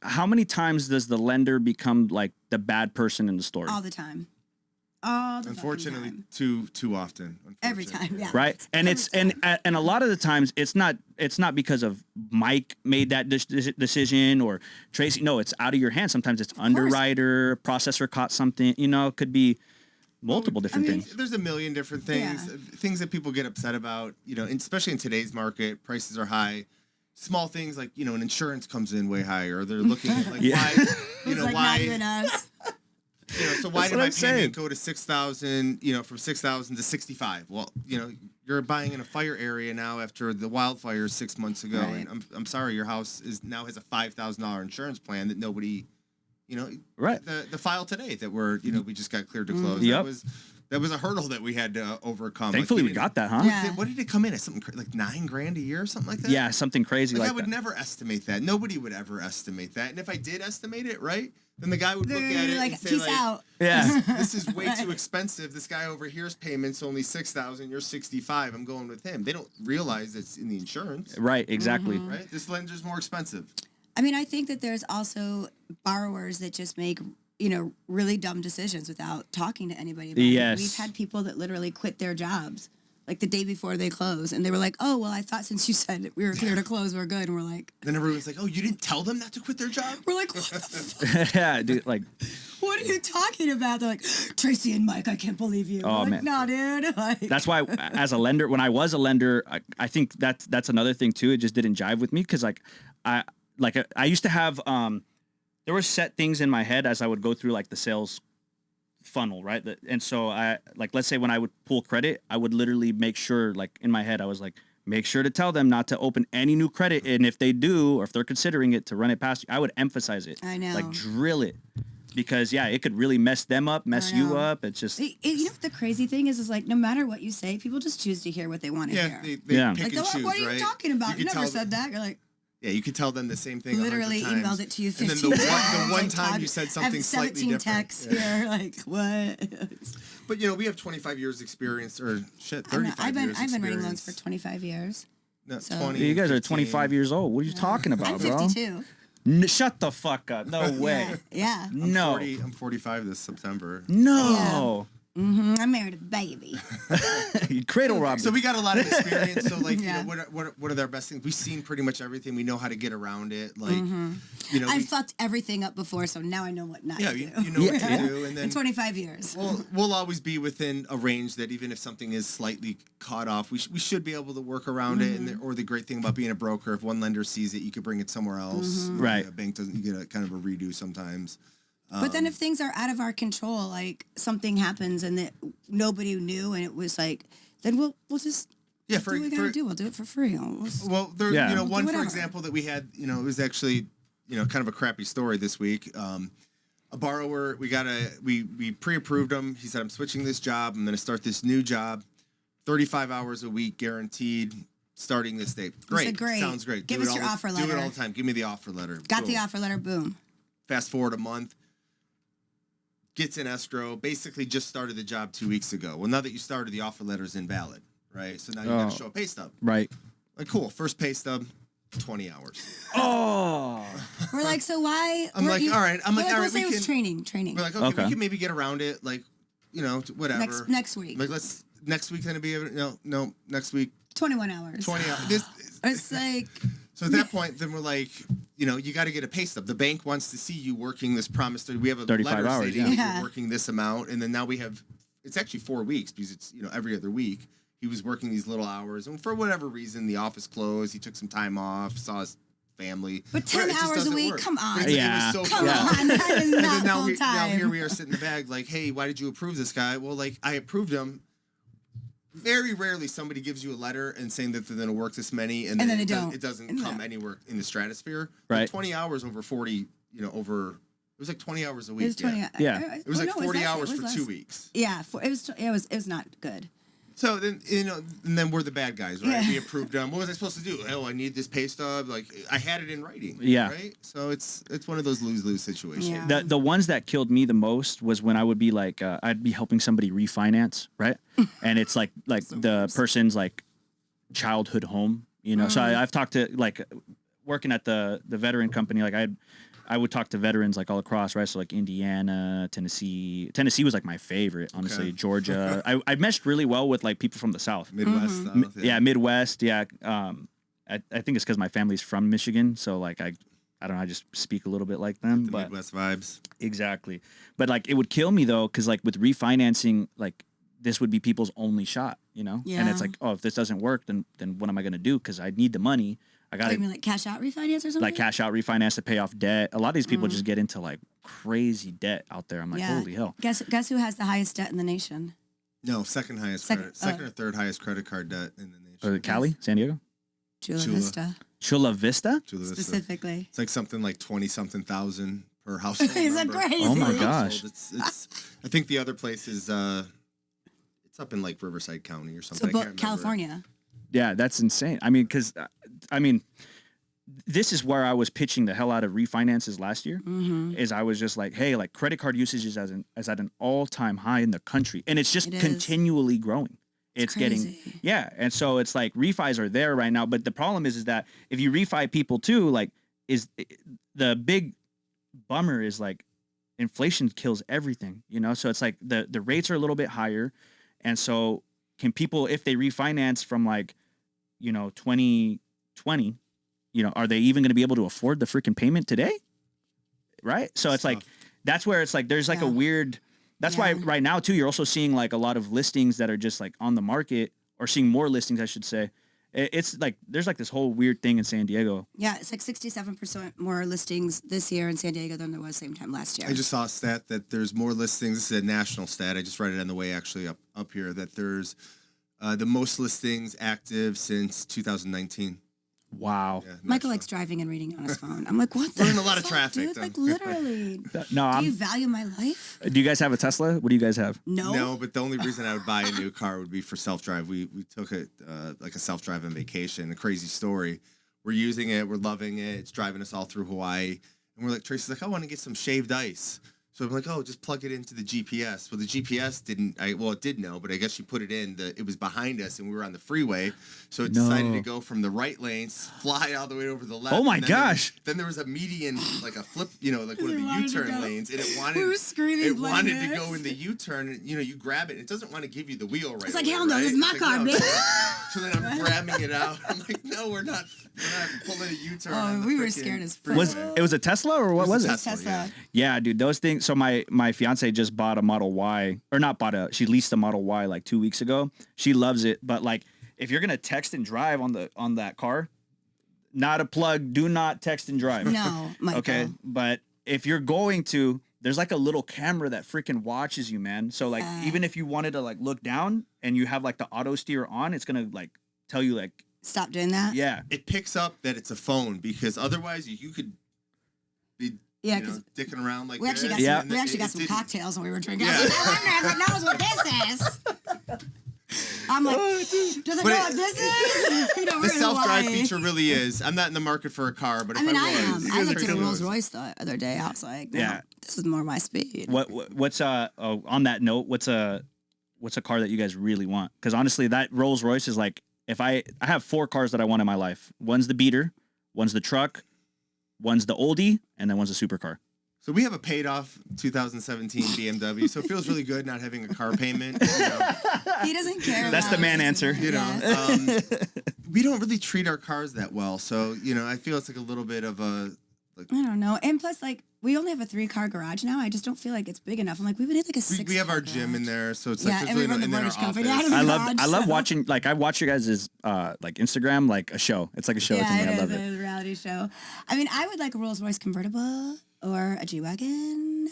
C: How many times does the lender become like the bad person in the story?
B: all the time. All the
A: Unfortunately,
B: fucking time.
A: too often.
B: Every time, yeah.
C: Right. And it's and a lot of the times it's not because of Mike made that decision or Tracy. No, it's out of your hands. Sometimes it's underwriter, processor caught something, you know, it could be multiple different things.
A: There's a million different things,
B: Yeah.
A: things that people get upset about, you know, and especially in today's market, prices are high. Small things like, you know, an insurance comes in way higher. Or they're looking at like why, you
B: It's
A: know,
B: like
A: why
B: not even us.
A: You know, so why
C: That's
A: did
C: what
A: my
C: I'm saying.
A: payment go to 6,000? You know, from 6,000 to 65. Well, you know, you're buying in a fire area now after the wildfires 6 months ago,
B: Right.
A: and I'm sorry, your house now has a $5,000 insurance plan that nobody, you know,
C: Right.
A: The file today that we just got cleared to close.
C: Yep.
A: That was a hurdle that we had to overcome.
C: Thankfully,
A: Like,
C: we got that, huh?
B: Yeah.
A: What did it come in at? Something like $9,000 a year, or something like that.
C: Yeah, something crazy
A: Like
C: like
A: I would
C: that.
A: never estimate that. Nobody would ever estimate that. And if I did estimate it, right, then the guy would look at it
B: Like,
A: and say,
B: peace
A: like,
B: out.
C: Yeah.
A: this is way too expensive. This guy over here's payments only 6,000. You're 65. I'm going with him. They don't realize it's in the insurance,
C: Right. Exactly.
A: right? This lender's more expensive.
B: I mean, I think that there's also borrowers that just make, you know, really dumb decisions without talking to anybody about
C: Yes.
B: it. We've had people that literally quit their jobs like the day before they close, and they were like, "Oh, well, I thought since you said we were here to close, we're good." And we're like,
A: Then everyone's like, "Oh, you didn't tell them not to quit their job?"
B: "What the fuck?
C: Yeah, dude. Like,
B: What are you talking about?" They're like, "Tracy and Mike, I can't believe you."
C: Oh,
B: We're
C: man.
B: like, no, dude. Like,
C: that's why as a lender, when I was a lender, I think that's another thing too. It just didn't jive with me because I used to have there were set things in my head as I would go through like the sales funnel, right? And so I like, let's say when I would pull credit, I would literally make sure, like in my head, I was like, make sure to tell them not to open any new credit, and if they do or if they're considering it, to run it past you. I would emphasize it.
B: I know.
C: Like drill it. Because it could really mess them up, mess
B: I
C: you
B: know.
C: up. It's just
B: you know what the crazy thing is like no matter what you say, people just choose to hear what they want to
A: Yeah,
B: hear.
A: they
C: Yeah.
A: pick
B: Like,
A: and
B: "Oh,
A: choose,
B: what are you
A: right?
B: talking about?
A: You
B: You
A: could
B: never
A: tell
B: said that." You're like,
A: Yeah, you could tell them the same thing.
B: literally
A: 100 times.
B: emailed it to you
A: And
B: 15
A: then
B: times.
A: the one
B: Like,
A: time
B: Todd,
A: you said
B: I have
A: something slightly
B: 17
A: different.
B: texts
A: Yeah.
B: here. Like, what?
A: But you know, we have 25 years experience, or shit, 35
B: I've been
A: years
B: I've been running loans
A: experience.
B: for 25 years.
A: No,
B: so-
A: 20,
C: you guys are
A: 15.
C: 25 years old. What are you talking about,
B: I'm
C: bro?
B: 52.
C: Shut the fuck up. No way.
B: Yeah.
C: No.
A: I'm 45 this September.
C: No.
B: I married a baby.
C: Cradle robber.
A: So we got a lot of experience. So like,
B: Yeah.
A: you know, what are their best things? We've seen pretty much everything. We know how to get around it. Like, you know,
B: I've fucked everything up before, so now I know what not to do.
A: you know what to do. And then
B: In 25 years.
A: we'll always be within a range that even if something is slightly caught off, we should be able to work around it. And or the great thing about being a broker, if one lender sees it, you could bring it somewhere else.
C: Right.
A: A bank doesn't. You get a kind of a redo sometimes.
B: But then if things are out of our control, like something happens and that nobody knew, and it was like, then we'll just
A: Yeah,
B: do what we gotta do. We'll do it for free.
A: Well, there,
C: Yeah.
A: you know,
C: We'll
B: do
A: one for
B: whatever.
A: example that we had, you know, it was actually, you know, kind of a crappy story this week. A borrower, we pre-approved him. He said, "I'm switching this job. I'm going to start this new job, 35 hours a week, guaranteed, starting this day." Great,
B: said, "Great.
A: Sounds great.
B: Give
A: Do
B: us
A: it
B: your
A: all the-
B: offer
A: Do it
B: letter."
A: all the time. Give me the offer letter.
B: Got
A: Boom.
B: the offer letter. Boom.
A: Fast forward a month. Gets in escrow. Basically, just started the job 2 weeks ago. Well, now that you started, the offer letter is invalid, right? So now you got to show a pay stub.
C: Right.
A: Like, cool. First pay stub, 20 hours.
C: Oh.
B: We're like, so why?
A: I'm like, all right. I'm like, all
B: we'll
A: right.
B: say
A: We
B: it was
A: can.
B: training.
A: We're like, okay,
C: Okay.
A: we can maybe get around it. Like, you know, whatever.
B: Next week.
A: Like, let's next week gonna be no next week
B: 21 hours.
A: 20 hours.
B: It's like,
A: So at that point, then we're like, you know, you got to get a pay stub. The bank wants to see you working this promised. We have a
C: 35
A: letter
C: hours,
A: stating
B: yeah.
A: you're working this amount, and then now we have. It's actually 4 weeks because it's, you know, every other week. He was working these little hours, and for whatever reason, the office closed. He took some time off, saw his family.
B: But 10 hours a week, come on.
A: It was so
B: Come on, that is
A: and then
B: not
A: now,
B: full time.
A: now here we are sitting in the bag like, hey, why did you approve this guy? Well, like, I approved him. Very rarely somebody gives you a letter and saying that they're going to work this many, and then it doesn't come anywhere in the stratosphere.
C: Right.
A: Like 20 hours over 40, you know, over... It was like 20 hours a week.
B: It was 20.
C: Yeah.
A: It was like 40 hours for 2 weeks.
B: Yeah, it was not good.
A: So then, you know, and then we're the bad guys, right? Yeah. We approved them. What was I supposed to do? Oh, I need this pay stub. Like, I had it in writing.
C: Yeah.
A: Right? So it's one of those lose-lose situations.
B: Yeah.
C: The ones that killed me the most was when I would be like, I'd be helping somebody refinance, right? And it's like the person's like childhood home, you know? So I've talked to, like, working at the veteran company, like I would talk to veterans like all across, right? So like Indiana, Tennessee. Tennessee was like my favorite, honestly. Okay. Georgia. I meshed really well with like people from the South.
A: Midwest South.
C: Yeah, Midwest. Yeah. I think it's because my family's from Michigan, so like I don't know. I just speak a little bit like them. But
A: Midwest vibes.
C: Exactly. But like it would kill me though, because like with refinancing, like this would be people's only shot, you know. Yeah. And it's like, oh, if this doesn't work, then what am I gonna do? Because I need the money. I got to
B: like cash out refinance or something.
C: Like cash out refinance to pay off debt. A lot of these people just get into like crazy debt out there. I'm like, holy hell.
B: Guess who has the highest debt in the nation?
A: No, second or third highest credit card debt in the nation.
C: Or Cali, San Diego,
B: Chula Vista.
C: Chula Vista.
B: Specifically.
A: It's like something like 20-something thousand per household.
B: Is that crazy?
C: Oh my gosh.
A: It's I think the other place is it's up in like Riverside County or something.
B: So California.
C: Yeah, that's insane. I mean, because this is where I was pitching the hell out of refinances last year. Is I was just like, hey, like credit card usage is at an all-time high in the country, and it's just continually growing. It's getting and so it's like refis are there right now, but the problem is that if you refi people too, like the big bummer is like inflation kills everything, you know. So it's like the rates are a little bit higher, and so can people, if they refinance from like, you know, 2020, you know, are they even going to be able to afford the freaking payment today? Right. So it's like, that's where it's like, there's like a weird, that's why right now too, you're also seeing like a lot of listings that are just like on the market, or seeing more listings, I should say. It's like, there's like this whole weird thing in San Diego. Yeah.
B: It's like 67% more listings this year in San Diego than there was same time last year.
A: I just saw a stat that there's more listings. This is a national stat. I just read it on the way actually up here, that there's the most listings active since 2019.
C: Wow.
B: Yeah, Michael likes driving and reading on his phone. I'm like, what the
A: We're in a lot of traffic.
B: Dude, like literally.
C: No,
B: do you value my life?
C: Do you guys have a Tesla? What do you guys have?
A: No, but the only reason I would buy a new car would be for self-drive. We took it like a self-driving vacation. A crazy story. We're using it. We're loving it. It's driving us all through Hawaii. And we're like, Tracy's like, I want to get some shaved ice. So I'm like, oh, just plug it into the GPS. Well, the GPS it did know, but I guess you put it in. It was behind us, and we were on the freeway. So it decided to go from the right lanes, fly all the way over the left.
C: Oh, my gosh.
A: Then there was a median, like a flip, you know, like one of the U-turn lanes. And it wanted,
B: we were screaming,
A: it wanted to go in the U-turn. And, you know, you grab it. It doesn't want to give you the wheel right
B: It's like,
A: away,
B: hell no,
A: right?
B: this is my car, bitch.
A: So then I'm grabbing it out. I'm like, no, we're not pulling a U-turn.
B: Oh, we were scared as fuck.
C: It was a Tesla, or what was it?
B: Tesla.
C: Yeah, dude, those things. So my fiance just bought a Model Y, or not she leased a Model Y like 2 weeks ago. She loves it, but like if you're gonna text and drive on that car, not a plug. Do not text and drive.
B: No, Michael.
C: Okay, but if you're going to, there's like a little camera that freaking watches you, man. So like even if you wanted to like look down and you have like the auto steer on, it's gonna like tell you like
B: stop doing that.
C: Yeah,
A: it picks up that it's a phone, because otherwise you could be dicking around like
B: we actually
A: this.
B: got some cocktails when we were drinking. I was like, I wonder if it knows what this is. I'm like, does it know what this is? You know,
A: the self-drive feature really is. I'm not in the market for a car, but if I
B: am. I looked at a Rolls Royce the other day. I was like, this is more my speed.
C: What's on that note? What's a car that you guys really want? Because honestly, that Rolls Royce is like, if I have 4 cars that I want in my life. One's the beater, one's the truck, one's the oldie, and then one's a supercar.
A: So we have a paid off 2017 BMW, so it feels really good not having a car payment. You know.
B: He doesn't care.
C: That's the man answer.
A: You know, we don't really treat our cars that well. So, you know, I feel it's like a little bit of a Like,
B: I don't know. And plus, like, we only have a 3-car garage now. I just don't feel like it's big enough. I'm like, we would need like a 6.
A: We have our gym in there, so it's
B: Yeah,
A: like
B: and we run the
A: and then our
B: mortgage company
A: office.
B: out of the
C: I
B: garage,
C: love
B: so-
C: watching, like I watch your guys' like Instagram, like a show. It's like a show to me.
B: Yeah,
C: I love
B: it
C: it.
B: is a reality show. I mean, I would like a Rolls Royce convertible or a G-Wagon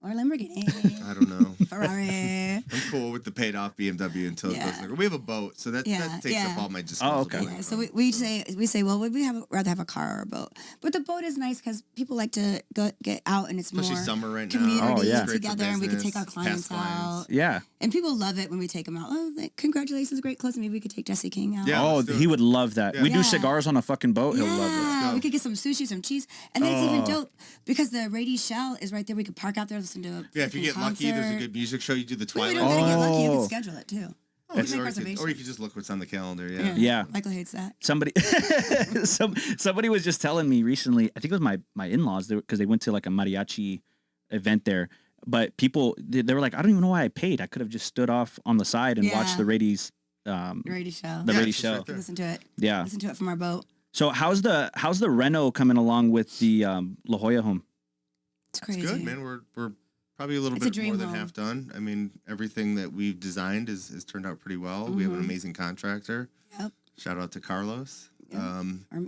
B: or a Lamborghini.
A: I don't know.
B: Ferrari.
A: I'm cool with the paid off BMW until it goes.
B: Yeah.
A: Like, we have a boat, so that takes up all my disposable.
C: okay.
B: Yeah, so we say, well, would we rather have a car or a boat? But the boat is nice because people like to get out and it's
A: Especially
B: more
A: summer right now.
B: community
C: Oh, yeah.
A: It's great for
B: together, and we could take our
A: business,
B: clients
A: past
B: out.
C: Yeah.
B: And people love it when we take them out. Oh, like, congratulations, great closing. Maybe we could take Jesse King out.
A: Yeah.
C: Oh,
A: let's do
C: he
A: it.
C: would love that.
A: Yeah.
C: We do
B: Yeah.
C: cigars on a fucking boat. He'll love it.
B: Yeah,
A: go.
B: we could get some sushi, some cheese, and then it's even
C: Oh.
B: dope because the Rady Shell is right there. We could park out there, listen to a
A: Yeah, if you
B: freaking
A: get lucky, there's a
B: concert.
A: good music show. You do the
B: We
A: Twilight.
B: don't gotta get lucky. You
C: Oh.
B: can schedule it too.
A: Oh,
B: We
A: or,
B: can make
A: you could,
B: reservations.
A: or you could just look what's on the calendar. Yeah.
C: Yeah.
B: Michael hates that.
C: Somebody, somebody was just telling me recently. I think it was my in-laws because they went to like a mariachi event there. But people, they were like, I don't even know why I paid. I could have just stood off on the side and
B: Yeah.
C: watched the Rady's,
B: Rady Shell.
C: the
A: Yeah,
C: Rady
A: it's just
C: show.
A: right there.
B: Listen to it.
C: Yeah.
B: Listen to it from our boat.
C: So how's the reno coming along with the La Jolla home?
B: It's crazy.
A: It's good, man. We're probably a little
B: It's a
A: bit
B: dream
A: more than
B: home.
A: half done. I mean, everything that we've designed has turned out pretty well. We have an
B: Mhm.
A: amazing contractor.
B: Yep.
A: Shout out to Carlos.
B: Yeah. Or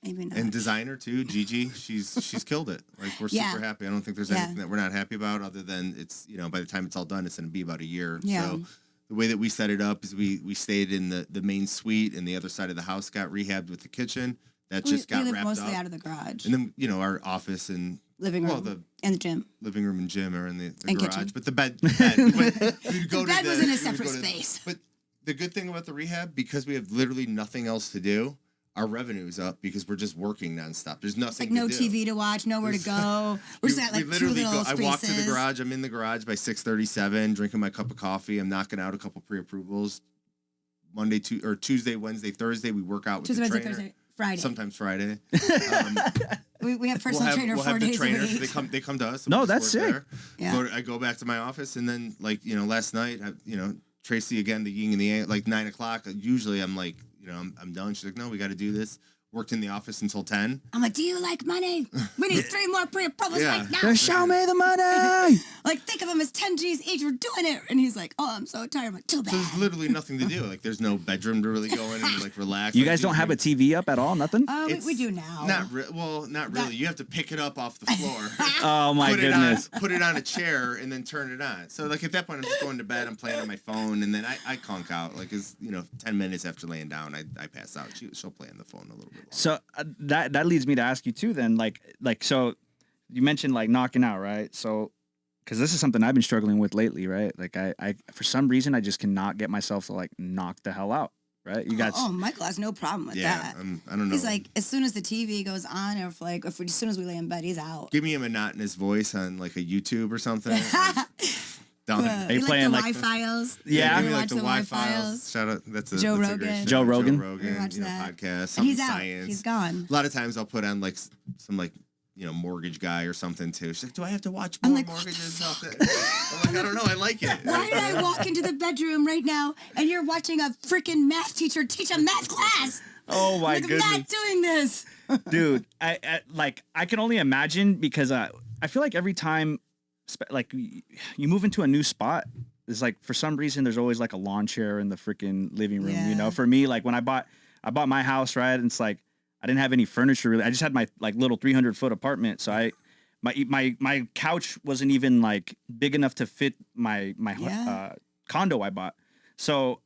B: maybe not.
A: And designer too, Gigi. She's killed it. Like we're
B: Yeah.
A: super happy. I don't think there's
B: Yeah.
A: anything that we're not happy about other than it's, by the time it's all done, it's gonna be about a year.
B: Yeah.
A: So the way that we set it up is we stayed in the main suite and the other side of the house got rehabbed with the kitchen. That just got
B: we live
A: wrapped
B: mostly
A: up.
B: out of the garage.
A: And then, our office and
B: Living room.
A: the
B: and the gym.
A: living room and gym are in the
B: And
A: garage.
B: kitchen.
A: But the bed we'd go
B: The bed
A: to
B: was in a
A: we would
B: separate
A: go to-
B: space.
A: But the good thing about the rehab, because we have literally nothing else to do, our revenue's up because we're just working nonstop. There's nothing
B: Like no
A: to do.
B: TV to watch, nowhere to go. We're just at like two little
A: I
B: spaces.
A: walk to the garage. I'm in the garage by 6:37, drinking my cup of coffee. I'm knocking out a couple pre-approvals. Monday, Tuesday, Wednesday, Thursday, we work out with
B: Tuesday,
A: the
B: Wednesday,
A: trainer.
B: Thursday, Friday.
A: Sometimes Friday.
B: We have personal trainer
A: we'll
B: 4
A: have the
B: days
A: trainer,
B: a
A: so
B: week.
A: they come to us. and
C: No,
A: we just
C: that's
A: work
C: sick.
A: there.
B: Yeah.
A: I go back to my office, and then last night, Tracy again, the yin and the yang, like 9 o'clock. Usually, I'm like, I'm done. She's like, no, we got to do this. Worked in the office until 10.
B: I'm like, do you like money? We need 3 more pre-approvals
A: Yeah.
B: right now.
C: Just show me the money.
B: Like, think of them as 10 G's each. We're doing it. And he's like, oh, I'm so tired. I'm like, too
A: So
B: bad.
A: there's literally nothing to do. Like, there's no bedroom to really go in and like relax.
C: You
A: Like,
C: guys don't have a TV up at all? Nothing?
B: We do now.
A: Not really. You have to pick it up off the floor.
C: Oh my goodness.
A: Put it on a chair and then turn it on. So like at that point, I'm just going to bed. I'm playing on my phone, and then I conk out. Like 10 minutes after laying down, I pass out. She'll play on the phone a little bit longer.
C: So that leads me to ask you too. Then so you mentioned like knocking out, right? So because this is something I've been struggling with lately, right? Like I for some reason I just cannot get myself to like knock the hell out, right? You guys.
B: Oh, Michael has no problem with that.
A: I don't know.
B: He's like, as soon as the TV goes on, or as soon as we lay in bed, he's out.
A: Give me a monotonous voice on like a YouTube or something. Done.
C: Are you
B: You
C: playing,
B: like
C: like,
B: the Y-Files?
C: Yeah.
A: Give
B: You
A: me like
B: watch
A: the
B: the
A: Y-Files. Shout out. That's a
B: Joe
A: great
B: Rogan.
A: show.
C: Joe Rogan.
A: Joe Rogan.
B: We watch that.
A: Podcast.
B: And
A: Something
B: he's out.
A: science.
B: He's gone.
A: A lot of times I'll put on like some like mortgage guy or something too. She's like, do I have to watch
B: I'm
A: more
B: like, what
A: mortgages? I'm like, I don't know. I like it.
B: Why did I walk into the bedroom right now and you're watching a freaking math teacher teach a math class?
C: Oh my
B: Like, I'm
C: goodness,
B: not doing this.
C: dude! I can only imagine because I feel like every time, like you move into a new spot, it's like for some reason there's always like a lawn chair in the freaking living room.
B: Yeah.
C: For me, like when I bought my house, right? And it's like I didn't have any furniture really. I just had my like little 300-foot apartment, so my couch wasn't even like big enough to fit my
B: Yeah.
C: condo I bought. So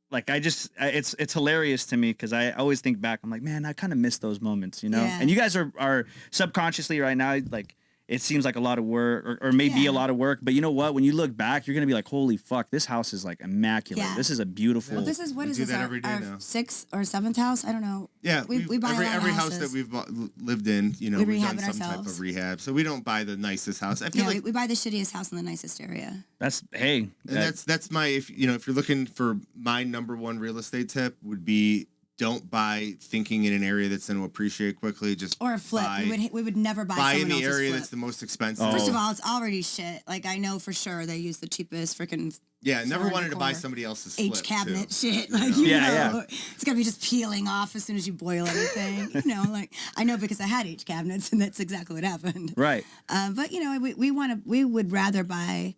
C: like it's hilarious to me because I always think back. I'm like, man, I kind of miss those moments,
B: Yeah.
C: And you guys are subconsciously right now like. It seems like a lot of work or maybe
B: Yeah.
C: a lot of work, but you know what? When you look back, you're going to be like, holy fuck, this house is like immaculate.
B: Yeah.
C: This is a beautiful.
B: Well, this is
A: We do that every day
B: our
A: now.
B: 6th or 7th house? I don't know.
A: Yeah,
B: we buy a lot of
A: every house
B: houses.
A: that we've lived in, we've
B: rehab
A: done
B: it
A: some type
B: ourselves.
A: of rehab. So we don't buy the nicest house. I feel
B: Yeah,
A: like
B: we buy the shittiest house in the nicest area.
C: That's hey.
A: and that's my if you're looking for my number one real estate tip would be don't buy thinking in an area that's going to appreciate quickly. Just
B: or a flip. We would never buy
A: in the
B: else's
A: area
B: flip.
A: that's the most expensive.
C: Oh.
B: First of all, it's already shit. Like, I know for sure they use the cheapest freaking.
A: Yeah, never wanted to buy somebody else's flip,
B: H cabinet
A: too.
B: shit. Like, it's gonna be just peeling off as soon as you boil anything. Like I know because I had H cabinets, and that's exactly what happened.
C: Right.
B: But we would rather buy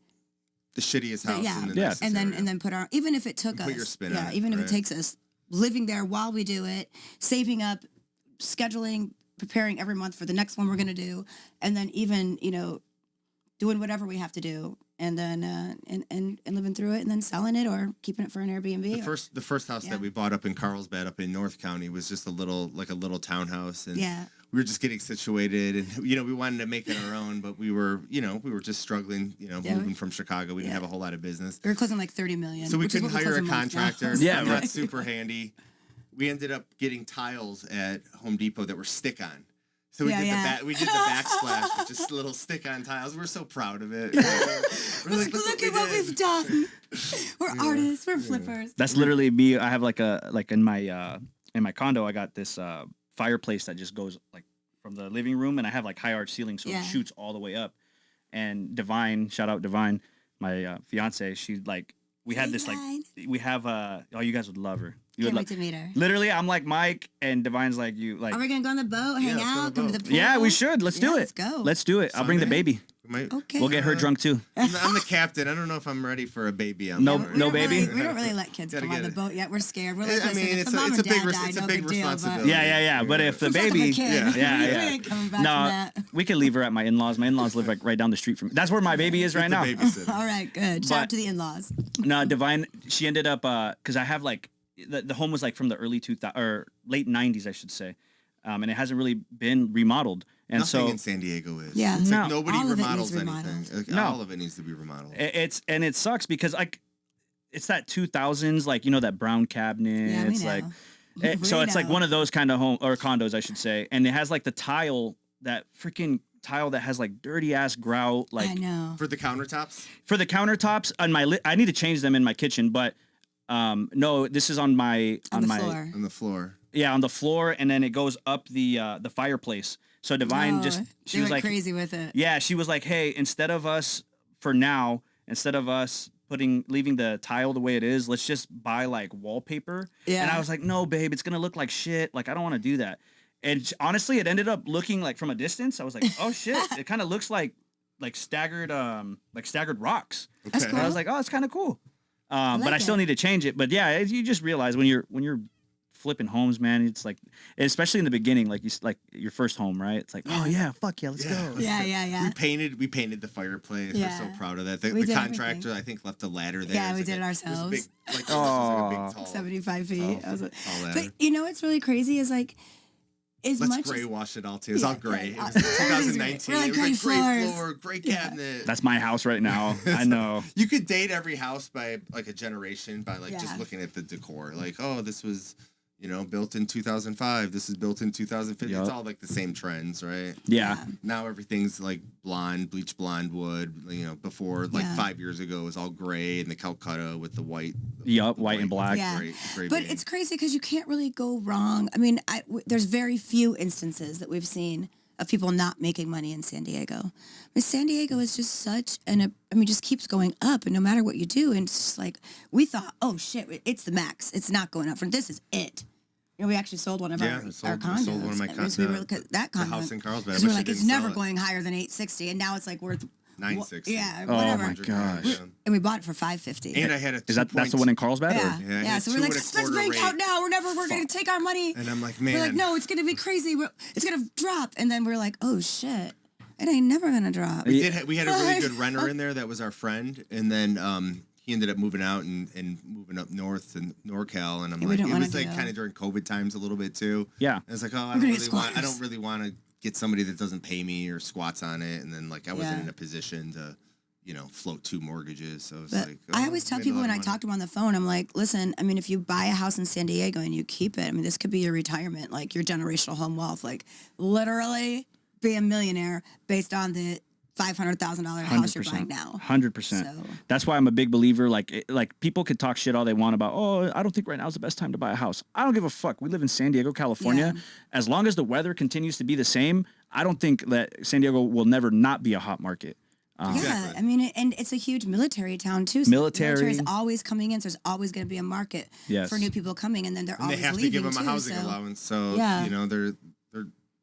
A: the shittiest house.
B: Yeah,
A: in the nicest
B: and
A: area.
B: then put our, even if it took us,
A: put your spin on it,
B: even if
A: right?
B: it takes us living there while we do it, saving up, scheduling, preparing every month for the next one we're gonna do, and then even doing whatever we have to do, and then and living through it, and then selling it or keeping it for an Airbnb.
A: The first house that we bought up in Carlsbad, up in North County, was just a little townhouse, and we were just getting situated, and we wanted to make it our own, but we were just struggling, moving from Chicago. We didn't have a whole lot of business.
B: We were closing like $30 million,
A: so we couldn't hire a contractor.
C: Yeah,
A: not super handy. We ended up getting tiles at Home Depot that were stick-on. So we did the backsplash with just little stick-on tiles. We're so proud of it. We're like,
B: look at what we've done. We're artists. We're flippers.
C: That's literally me. I have like in my condo, I got this fireplace that just goes like from the living room, and I have like high arch ceilings, so it shoots all the way up. And Divine, shout out Divine, my fiance, she like we had this we have you guys would love her.
B: Can't wait to meet her.
C: Literally, I'm like Mike, and Divine's like you. Like,
B: are we gonna go on the boat, hang out, come to the pool?
C: Yeah, we should. Let's do it.
B: Let's go.
C: Let's do it. I'll bring the baby.
B: Okay.
C: We'll get her drunk too.
A: I'm the captain. I don't know if I'm ready for a baby.
C: No baby.
B: We don't really let kids come on the boat yet. We're scared. We're like,
A: it's a big responsibility.
C: Yeah. But if the baby,
B: no,
C: we can leave her at my in-laws. My in-laws live like right down the street from me. That's where my baby is right now.
B: All right, good. Shout out to the in-laws.
C: No, Divine. She ended up because I have like the home was like from the early 2000s or late 90s, I should say, and it hasn't really been remodeled. And
A: nothing in San Diego is.
B: Yeah,
A: it's like nobody remodels anything. Like,
C: no.
A: All of it needs to be remodeled.
C: It sucks because like it's that 2000s, like that brown cabinet.
B: Yeah,
C: it's like so it's like one of those kind of home or condos, I should say, and it has like the tile, that freaking tile that has like dirty ass grout. Like
B: I know.
A: For the countertops.
C: For the countertops on my I need to change them in my kitchen, but no, this is on the
A: floor.
C: Yeah, on the floor, and then it goes up the fireplace. So Divine she was like
B: crazy with it.
C: Yeah, she was like, "Hey, instead of us leaving the tile the way it is, let's just buy like wallpaper." Yeah. And I was like, "No, babe, it's gonna look like shit. Like I don't want to do that." And honestly, it ended up looking like from a distance, I was like, "Oh shit!" It kind of looks like staggered rocks.
B: That's cool.
C: And I was like, "Oh, it's kind of cool." But I still need to change it. But yeah, you just realize when you're flipping homes, man, it's like, especially in the beginning, like your first home, right? It's like, oh yeah, fuck yeah, let's go.
B: Yeah.
A: We painted the fireplace.
B: Yeah.
A: We're so proud of that. The contractor, I think, left a ladder there.
B: Yeah, we did it ourselves.
A: It was big, like a big tall,
B: 75 feet.
A: Tall ladder.
B: But what's really crazy is like,
A: let's gray wash it all too. It's all gray. It was 2019.
B: We're like,
A: it was
B: gray
A: gray
B: floors.
A: floor, gray cabinet.
C: That's my house right now. I know.
A: You could date every house by like a generation by like just looking at the decor. Like, oh, this was built in 2005. This is built in 2050. Yep. It's all like the same trends, right?
C: Yeah.
A: Now everything's like bleach blonde wood. Before like 5 years ago, it was all gray and the Calcutta with the white.
C: Yep, white and black.
B: Yeah.
A: Gray
B: but it's crazy because you can't really go wrong. I mean, there's very few instances that we've seen of people not making money in San Diego. I mean, San Diego is just just keeps going up, and no matter what you do, and it's just like, we thought, oh shit, it's the max. It's not going up from this is it. We actually sold one of our condos.
A: Sold one of my condos.
B: That condo.
A: The house in Carlsbad.
B: Because we're like, it's never going higher than $860, and now it's like worth
A: $960.
B: Yeah,
C: Oh
B: whatever.
C: my gosh.
B: And we bought it for $550.
A: And I had a
C: that's the one in Carlsbad?
B: Yeah. So we're like, let's break out now. We're going to take our money.
A: And I'm like, man.
B: We're like, no, it's going to be crazy. It's going to drop. And then we're like, oh shit, it ain't never going to drop.
A: We had a really good renter in there that was our friend, and then he ended up moving out and moving up north to NorCal, and I'm like, it was like kind of during COVID times a little bit too.
C: Yeah.
A: And it's like, oh, I don't really want to get somebody that doesn't pay me or squats on it, and then like I wasn't in a position to, float 2 mortgages. So it's like,
B: I always tell people when I talk to them on the phone, I'm like, listen, I mean, if you buy a house in San Diego and you keep it, I mean, this could be your retirement, like your generational home wealth, like literally be a millionaire based on the $500,000 house you're buying now.
C: 100%.
B: So.
C: That's why I'm a big believer. Like people could talk shit all they want about, oh, I don't think right now is the best time to buy a house. I don't give a fuck. We live in San Diego, California.
B: Yeah.
C: As long as the weather continues to be the same, I don't think that San Diego will never not be a hot market.
B: Yeah, I mean, and it's a huge military town too. So military is always coming in, so there's always going to be a market for new people coming, and then they're always leaving too.
A: They have to give them a housing allowance, so you know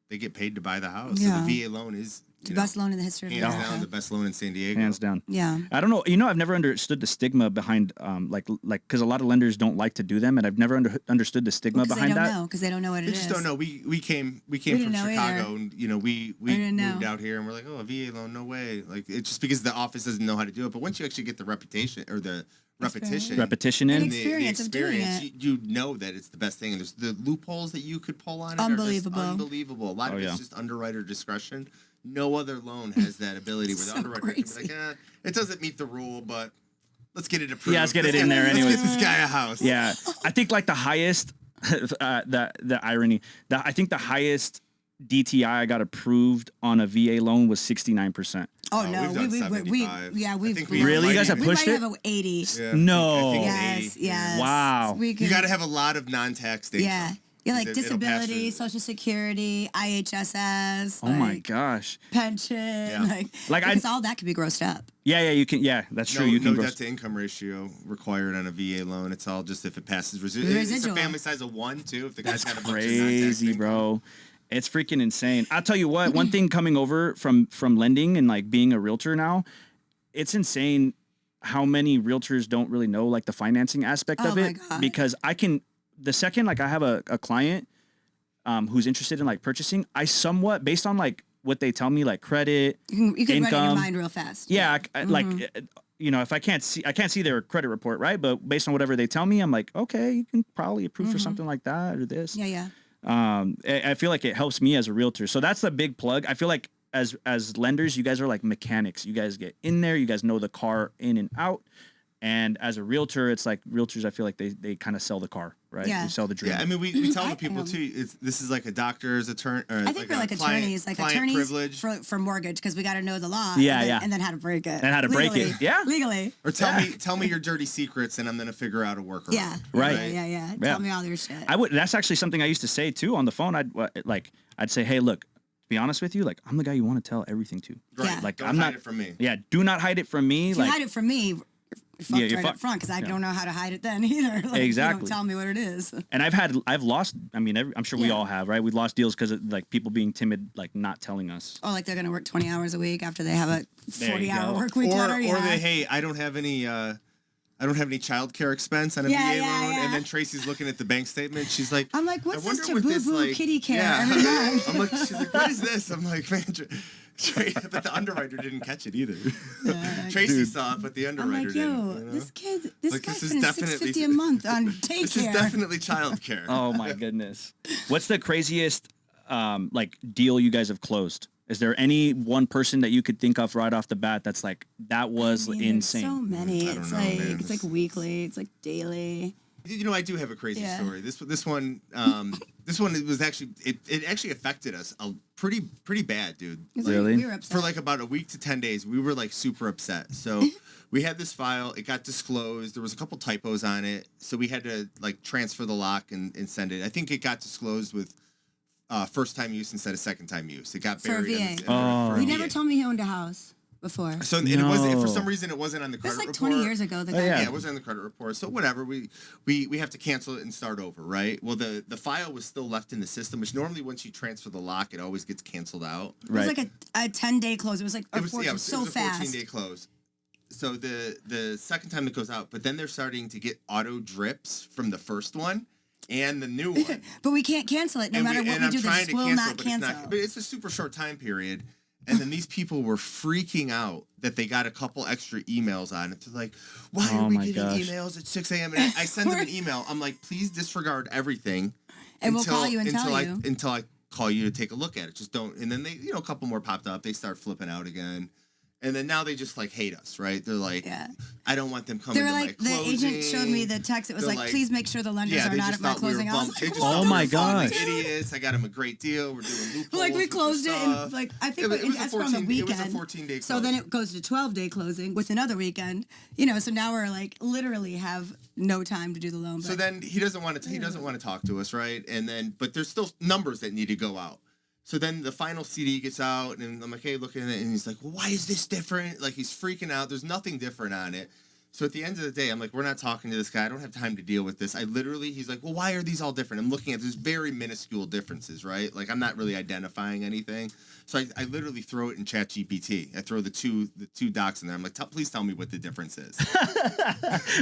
A: they get paid to buy the house. Yeah. So the VA loan is
B: the best loan in the history of America.
A: Hands down, the best loan in San Diego.
C: Hands down.
B: Yeah.
C: I don't know. You know, I've never understood the stigma behind, like, because a lot of lenders don't like to do them, and I've never understood the stigma behind that.
B: Because they don't know what it is.
A: They just don't know. We came from Chicago, either. And you know, we moved out here, and we're like, oh, a VA loan, no way. Like, it's just because the office doesn't know how to do it. But once you actually get the reputation or the repetition
C: in
B: the experience of doing it,
A: you know that it's the best thing. And there's the loopholes that you could pull on it.
B: Unbelievable.
A: Unbelievable. A lot of it's just underwriter discretion. No other loan has that ability where the underwriter can be like, it doesn't meet the rule, but let's get it approved.
C: Yeah, let's get it in there anyway.
A: Let's get this guy a house.
C: Yeah, I think like the highest, the irony, I think the highest DTI I got approved on a VA loan was 69%.
B: Oh no, we've
C: really, you guys have pushed it.
B: We might have 80.
C: Yeah. No.
B: Yes.
C: Wow.
A: You got to have a lot of non-tax things.
B: Yeah. Yeah, like disability, Social Security, IHSS.
C: Oh my gosh.
B: Pension. Like all that could be grossed up.
C: Yeah, you can. Yeah, that's true. You can.
A: No debt to income ratio required on a VA loan. It's all just if it passes residual. It's a family size of 1 too. If the guy's got a bunch of
C: crazy, bro. It's freaking insane. I'll tell you what. One thing coming over from lending and like being a realtor now, it's insane how many realtors don't really know like the financing aspect of it. Because the second like I have a client who's interested in like purchasing, I somewhat based on like what they tell me, like credit,
B: you can
C: income,
B: run in your mind real fast.
C: Yeah, like you know, if I can't see their credit report, right? But based on whatever they tell me, I'm like, okay, you can probably approve for something like that or this.
B: Yeah.
C: I feel like it helps me as a realtor. So that's the big plug. I feel like as lenders, you guys are like mechanics. You guys get in there. You guys know the car in and out. And as a realtor, it's like realtors, I feel like they kind of sell the car, right?
B: Yeah.
C: You sell the dream.
A: Yeah, I mean, we tell the people too, this is like a doctor's attorney.
B: I think we're like attorneys,
A: privilege.
B: for mortgage, because we got to know the law.
C: Yeah,
B: and then how to break it.
C: And how to break it. Yeah.
B: Legally.
A: Or tell me your dirty secrets, and I'm going to figure out a workaround.
B: Yeah.
C: Right.
B: Yeah. Tell me all your shit.
C: That's actually something I used to say too on the phone. I'd say, hey, look, to be honest with you, like I'm the guy you want to tell everything to.
A: Right. Yeah.
C: Like
A: Don't hide it from me.
C: Yeah. Do not hide it from me.
B: If you hide it from me, you're fucked up front, because I don't know how to hide it then either. Like,
C: exactly.
B: You don't tell me what it is.
C: And I've lost. I mean, I'm sure we all have, right? We've lost deals because of like people being timid, like not telling us.
B: Oh, like they're gonna work 20 hours a week after they have a 40-hour work week.
A: Or they, hey, I don't have any childcare expense on a VA loan, and then Tracy's looking at the bank statement. She's like,
B: I'm like, what's this Taboo kitty care every month?
A: I'm like, she's like, what is this? I'm like, man. But the underwriter didn't catch it either. Tracy saw it, but the underwriter didn't.
B: I'm like, yo, this guy's spending $650 a month on daycare.
A: This is definitely childcare.
C: Oh my goodness! What's the craziest like deal you guys have closed? Is there any one person that you could think of right off the bat that's like that was insane?
B: So many. It's like weekly. It's like daily.
A: You know, I do have a crazy story. This one was actually it actually affected us pretty bad, dude.
C: Really?
B: We were upset.
A: For like about a week to 10 days, we were like super upset. So we had this file. It got disclosed. There was a couple typos on it, so we had to like transfer the lock and send it. I think it got disclosed with first time use instead of second time use. It got buried.
B: He never told me he owned a house before.
A: So it wasn't, for some reason it wasn't on the credit report.
B: That's like 20 years ago.
A: It wasn't on the credit report. So whatever, we have to cancel it and start over, right? Well, the file was still left in the system, which normally once you transfer the lock, it always gets canceled out.
B: Right. It was like a 10-day close. It was like
A: it was
B: so fast.
A: It was a 14-day close. So the second time it goes out, but then they're starting to get auto drips from the first one and the new one.
B: But we can't cancel it no matter what we do. This will not cancel.
A: But it's a super short time period. And then these people were freaking out that they got a couple extra emails on it. They're like, why are we getting emails at 6 a.m.? And I send them an email. I'm like, please disregard everything.
B: And we'll call you and tell you.
A: Until I call you to take a look at it. Just don't. And then they, a couple more popped up. They start flipping out again. And then now they just like hate us, right? They're like, I don't want them coming
B: They're
A: to
B: like,
A: my
B: the
A: closing.
B: agent showed me the text. It was
A: They're
B: like, please make sure the lenders
A: yeah,
B: are
A: they
B: not
A: just
B: at my
A: thought we were
B: closing. I was
A: bummed.
B: like,
A: They
B: come
A: just
C: Oh
B: on,
C: my
A: thought we were
C: gosh.
A: fucking idiots. I got them a great deal. We're doing loopholes.
B: like we
A: with
B: closed
A: the
B: it in
A: stuff.
B: like I think
A: It was a
B: escrow on the
A: 14
B: weekend.
A: It was a 14-day
B: So then it goes to 12-day closing with another weekend. So now we're like literally have no time to do the loan.
A: So then he doesn't want to talk to us, right? And then but there's still numbers that need to go out. So then the final CD gets out, and I'm like, hey, look at it, and he's like, well, why is this different? Like he's freaking out. There's nothing different on it. So at the end of the day, I'm like, we're not talking to this guy. I don't have time to deal with this. He's like, well, why are these all different? I'm looking at these very minuscule differences, right? Like I'm not really identifying anything. So I literally throw it in ChatGPT. I throw the two docs in there. I'm like, please tell me what the difference is.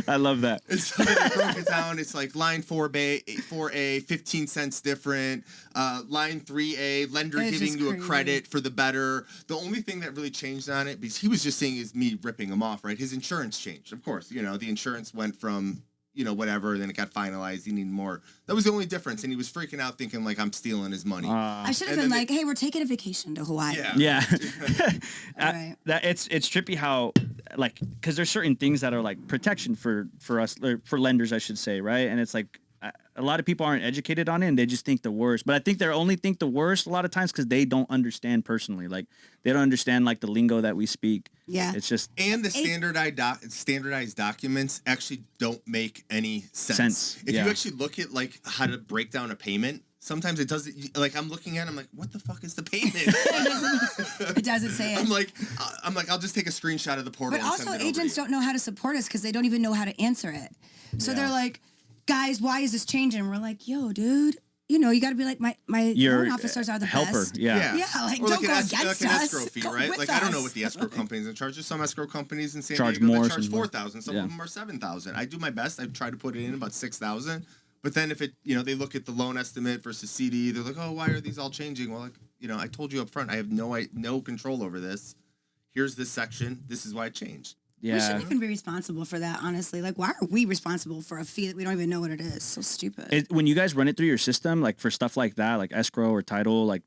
C: I love that.
A: And so I broke it down. It's like line 4A, 15 cents different. Line 3A, lender
B: It's
A: giving
B: just
A: you a
B: crazy.
A: credit for the better. The only thing that really changed on it, because he was just saying is me ripping him off, right? His insurance changed. Of course, the insurance went from, whatever, then it got finalized. He needed more. That was the only difference. And he was freaking out thinking like I'm stealing his money.
B: I should have been like, hey, we're taking a vacation to Hawaii.
C: Yeah.
B: Right.
C: That it's trippy how like because there's certain things that are like protection for us or for lenders, I should say, right? And it's like a lot of people aren't educated on it and they just think the worst. But I think they only think the worst a lot of times because they don't understand personally. Like they don't understand like the lingo that we speak.
B: Yeah.
C: It's just
A: and the standardized documents actually don't make any sense. If you actually look at like how to break down a payment, sometimes it doesn't. Like I'm looking at it, I'm like, what the fuck is the payment?
B: It doesn't say it.
A: I'm like, I'll just take a screenshot of the portal.
B: But
A: and
B: also,
A: send it
B: agents
A: over to
B: don't know how to support us because they don't even know how to answer it. So they're like, guys, why is this changing? And we're like, yo, dude, you got to be like, my
C: your
B: loan officers are the
C: helper.
B: best.
C: Yeah.
B: Yeah, like,
A: or
B: don't go
A: an
B: against
A: an
B: us.
A: escrow fee,
B: Go
A: right?
B: with
A: Like I don't know
B: us.
A: what the escrow companies in charge. There's some escrow companies in San
C: Charge
A: Diego
C: more,
A: that charge
C: some more.
A: $4,000. Some
C: Yeah.
A: of them are $7,000. I do my best. I try to put it in about $6,000. But then if it, they look at the loan estimate versus CD, they're like, oh, why are these all changing? Well, like, I told you up front, I have no control over this. Here's this section. This is why it changed.
C: Yeah.
B: We shouldn't even be responsible for that, honestly. Like, why are we responsible for a fee that we don't even know what it is? So stupid.
C: When you guys run it through your system, like for stuff like that, like escrow or title, like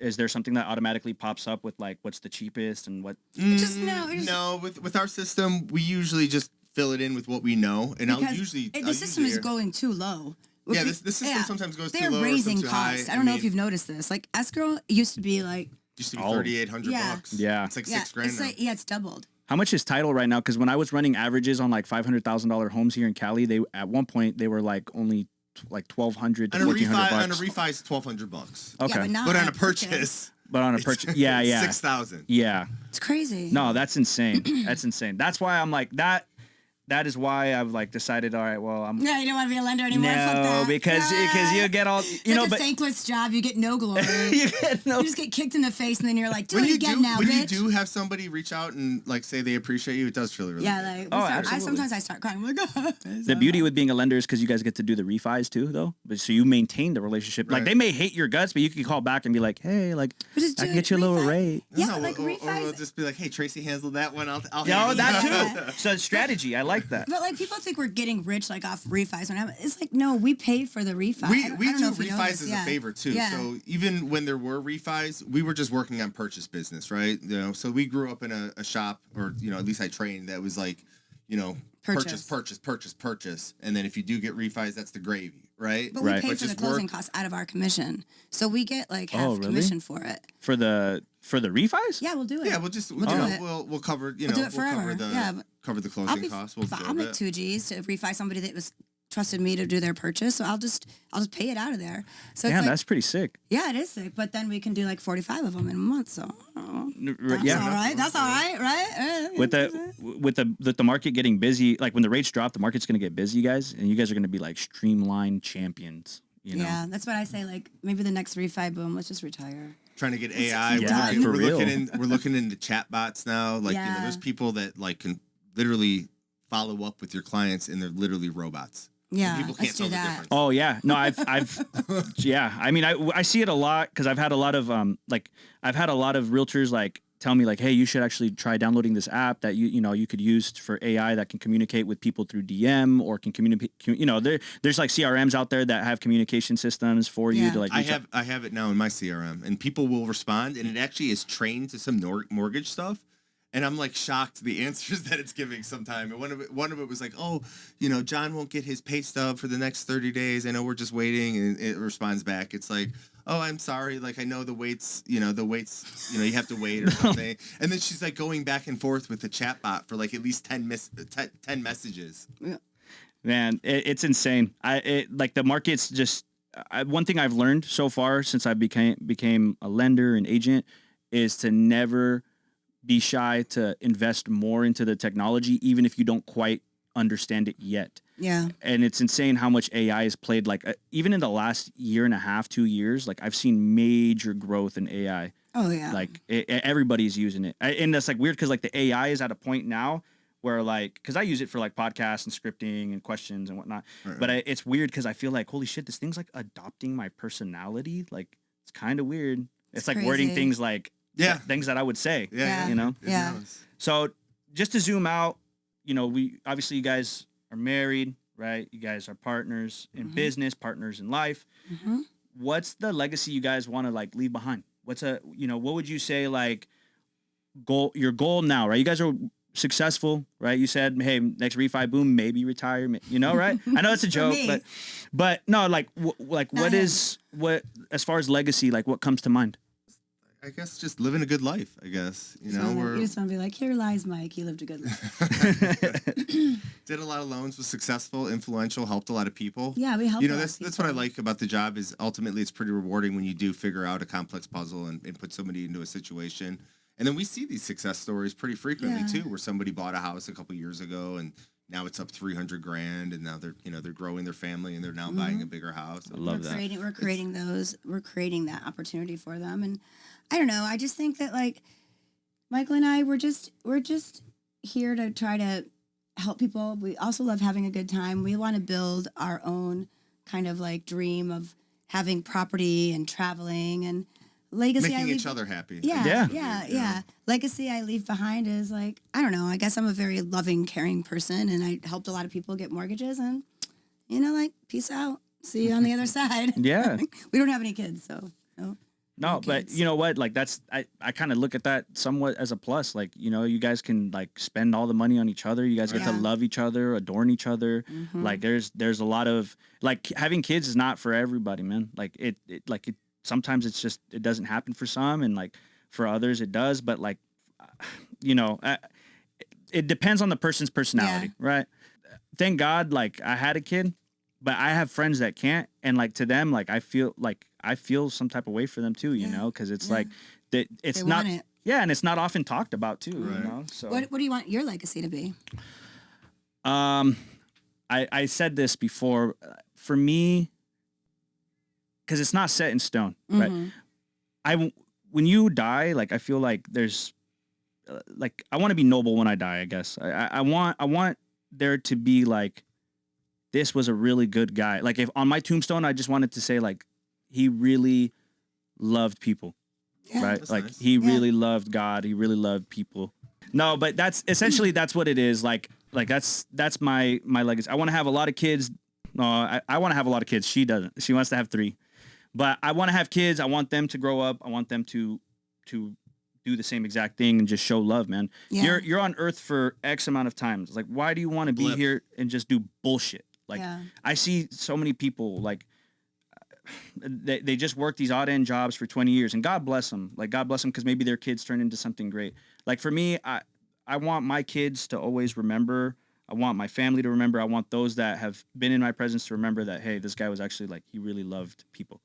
C: is there something that automatically pops up with like what's the cheapest and what?
A: No, with our system, we usually just fill it in with what we know, and
B: the system is going too low.
A: Yeah, the system sometimes goes too
B: They're
A: low.
B: raising
A: or too
B: costs.
A: high.
B: I don't know if you've noticed this. Like escrow used to be like
A: $3,800 bucks.
C: Yeah.
A: It's like $6,000
B: it's
A: now.
B: like it's doubled.
C: How much is title right now? Because when I was running averages on like $500,000 homes here in Cali, at one point they were like only like $1,200 to $1,400 bucks.
A: On a refi, it's $1,200.
C: Okay,
B: Yeah,
A: but on a purchase.
C: But on a purchase, yeah,
A: $6,000.
C: Yeah,
B: it's crazy.
C: No, that's insane. That's insane. That's why I'm like that. That is why I've like decided. All right, well, I'm.
B: Yeah, you don't want to be a lender anymore. Fuck
C: No,
B: that.
C: because you get all
B: It's a thankless job. You get no glory.
C: you
B: just get kicked in the face, and then you're like, do
A: when
B: it again now,
A: when
B: bitch.
A: you do have somebody reach out and like say they appreciate you, it does feel really good.
C: absolutely.
B: Sometimes I start crying. I'm like,
C: The beauty with being a lender is because you guys get to do the refis too, though. But so you maintain the relationship. Like
A: Right.
C: they may hate your guts, but you can call back and be like, hey, like
B: just
C: I
B: do
C: can get you a little
B: refi.
C: rate.
B: Yeah,
A: No,
B: like
A: or
B: refis.
A: we'll just be like, hey, Tracy handled that one. I'll
C: Yo,
A: handle
C: that too. So strategy, I like that.
B: But like people think we're getting rich like off refis. It's like no, we pay for the refi.
A: We
B: I don't
A: do
B: know if you know
A: refis
B: this.
A: as
B: Yeah.
A: a favor too.
B: Yeah.
A: So even when there were refis, we were just working on purchase business, right? So we grew up in a shop, or at least I trained that was like, purchase, and then if you do get refis, that's the gravy, right?
B: But we
C: Right.
B: pay
A: But
B: for the
A: just
B: closing
A: work-
B: costs out of our commission, so we get like half
C: Oh, really?
B: commission for it.
C: For the refis?
B: Yeah, we'll do it.
A: Yeah, we'll do it. We'll cover
B: We'll do it forever.
A: cover the
B: I'll
A: closing costs. We'll
B: I'll
A: absorb
B: make
A: it.
B: 2 Gs to refi somebody that was trusted me to do their purchase, so I'll just pay it out of there. So
C: Yeah,
B: it's like,
C: that's pretty sick.
B: yeah, it is sick. But then we can do like 45 of them in a month. So that's
C: Yeah.
B: all right. That's all right, right?
C: With the market getting busy, like when the rates drop, the market's gonna get busy, guys, and you guys are gonna be like streamlined champions. You know?
B: Yeah, that's what I say. Like maybe the next refi boom, let's just retire.
A: Trying to get AI.
C: Yeah,
A: we're
C: for real.
A: We're looking into chat bots now. Like
B: Yeah.
A: there's people that like can literally follow up with your clients, and they're literally robots.
B: Yeah,
A: People can't
B: let's do
A: tell the
B: that.
A: difference.
C: Oh yeah, no, I've yeah. I mean, I see it a lot because I've had a lot of realtors like tell me like, hey, you should actually try downloading this app that you could use for AI that can communicate with people through DM or can communicate. There's like CRMs out there that have communication systems for you
B: Yeah.
C: to like.
A: I have it now in my CRM, and people will respond, and it actually is trained to some mortgage stuff. And I'm like shocked the answers that it's giving sometime. And one of it was like, oh, John won't get his pay stub for the next 30 days. I know we're just waiting. And it responds back. It's like, oh, I'm sorry. Like, I know the waits, you have to wait or something. And then she's like going back and forth with the chat bot for like at least 10 messages.
B: Yeah.
C: Man, it's insane. Like the market's just, one thing I've learned so far since I became a lender and agent is to never be shy to invest more into the technology, even if you don't quite understand it yet.
B: Yeah.
C: And it's insane how much AI has played, like even in the last year and a half, 2 years, like I've seen major growth in AI.
B: Oh yeah.
C: Like everybody's using it. And that's like weird because like the AI is at a point now where like, because I use it for like podcasts and scripting and questions and whatnot. Right. But it's weird because I feel like, holy shit, this thing's like adopting my personality. Like it's kind of weird. It's like
B: crazy.
C: wording things like,
A: yeah,
C: things that I would say.
A: Yeah.
B: Yeah.
C: So just to zoom out, we obviously you guys are married, right? You guys are partners in business, partners in life.
B: Mm-hmm.
C: What's the legacy you guys want to like leave behind? What would you say like your goal now, right? You guys are successful, right? You said, hey, next refi boom, maybe retirement, right? I know it's a joke, but no, like what as far as legacy, like what comes to mind?
A: I guess just living a good life, I guess.
B: You just want to be like, here lies Mike. He lived a good life.
A: Did a lot of loans, was successful, influential, helped a lot of people.
B: Yeah, we helped
A: that's what I like about the job is ultimately it's pretty rewarding when you do figure out a complex puzzle and put somebody into a situation. And then we see these success stories pretty frequently too, where somebody bought a house a couple years ago and now it's up $300,000 and now they're growing their family and they're now buying a bigger house.
C: I love that.
B: We're creating that opportunity for them. And I don't know. I just think that like Michael and I, we're just here to try to help people. We also love having a good time. We want to build our own kind of like dream of having property and traveling and legacy.
A: Making each other happy.
B: Yeah. Legacy I leave behind is like, I don't know. I guess I'm a very loving, caring person and I helped a lot of people get mortgages and, like, peace out. See you on the other side.
C: Yeah.
B: We don't have any kids, so no.
C: No, but you know what? Like that's I kind of look at that somewhat as a plus. Like, you guys can like spend all the money on each other. You guys get to love each other, adorn each other. Mm-hmm. Like there's a lot of like having kids is not for everybody, man. Like it sometimes it's just it doesn't happen for some and like for others it does, but like it depends on the person's personality, right? Thank God like I had a kid, but I have friends that can't and like to them like I feel some type of way for them too, because it's like that it's
B: they
C: not
B: want it.
C: Yeah, and it's not often talked about too,
A: right.
C: So
B: what do you want your legacy to be?
C: I said this before, for me, because it's not set in stone, right? When you die, like I feel like there's like I want to be noble when I die, I guess. I want there to be like this was a really good guy. Like if on my tombstone I just wanted to say like he really loved people. Right?
A: That's
C: like
A: nice.
C: he really loved God, he really loved people. No, but that's essentially that's what it is. Like that's my legacy. I want to have a lot of kids. No, I want to have a lot of kids. She doesn't. She wants to have 3. But I want to have kids. I want them to grow up. I want them to do the same exact thing and just show love, man. Yeah. You're on earth for X amount of times. Like, why do you want to be here and just do bullshit? Like, I see so many people, like, they just work these odd end jobs for 20 years and God bless them. Like, God bless them because maybe their kids turn into something great. Like, for me, I want my kids to always remember. I want my family to remember. I want those that have been in my presence to remember that, hey, this guy was actually like, he really loved people.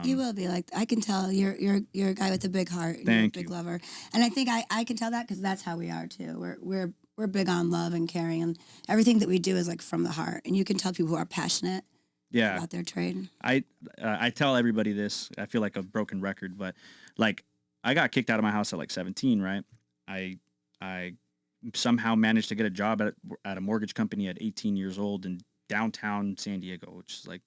B: You will be like, I can tell you're a guy with a big heart. And you're a big lover. And I think I can tell that because that's how we are too. We're big on love and caring and everything that we do is like from the heart. And you can tell people who are passionate about their trade.
C: I tell everybody this. I feel like a broken record, but like I got kicked out of my house at like 17, right? I somehow managed to get a job at a mortgage company at 18 years old in downtown San Diego, which is like,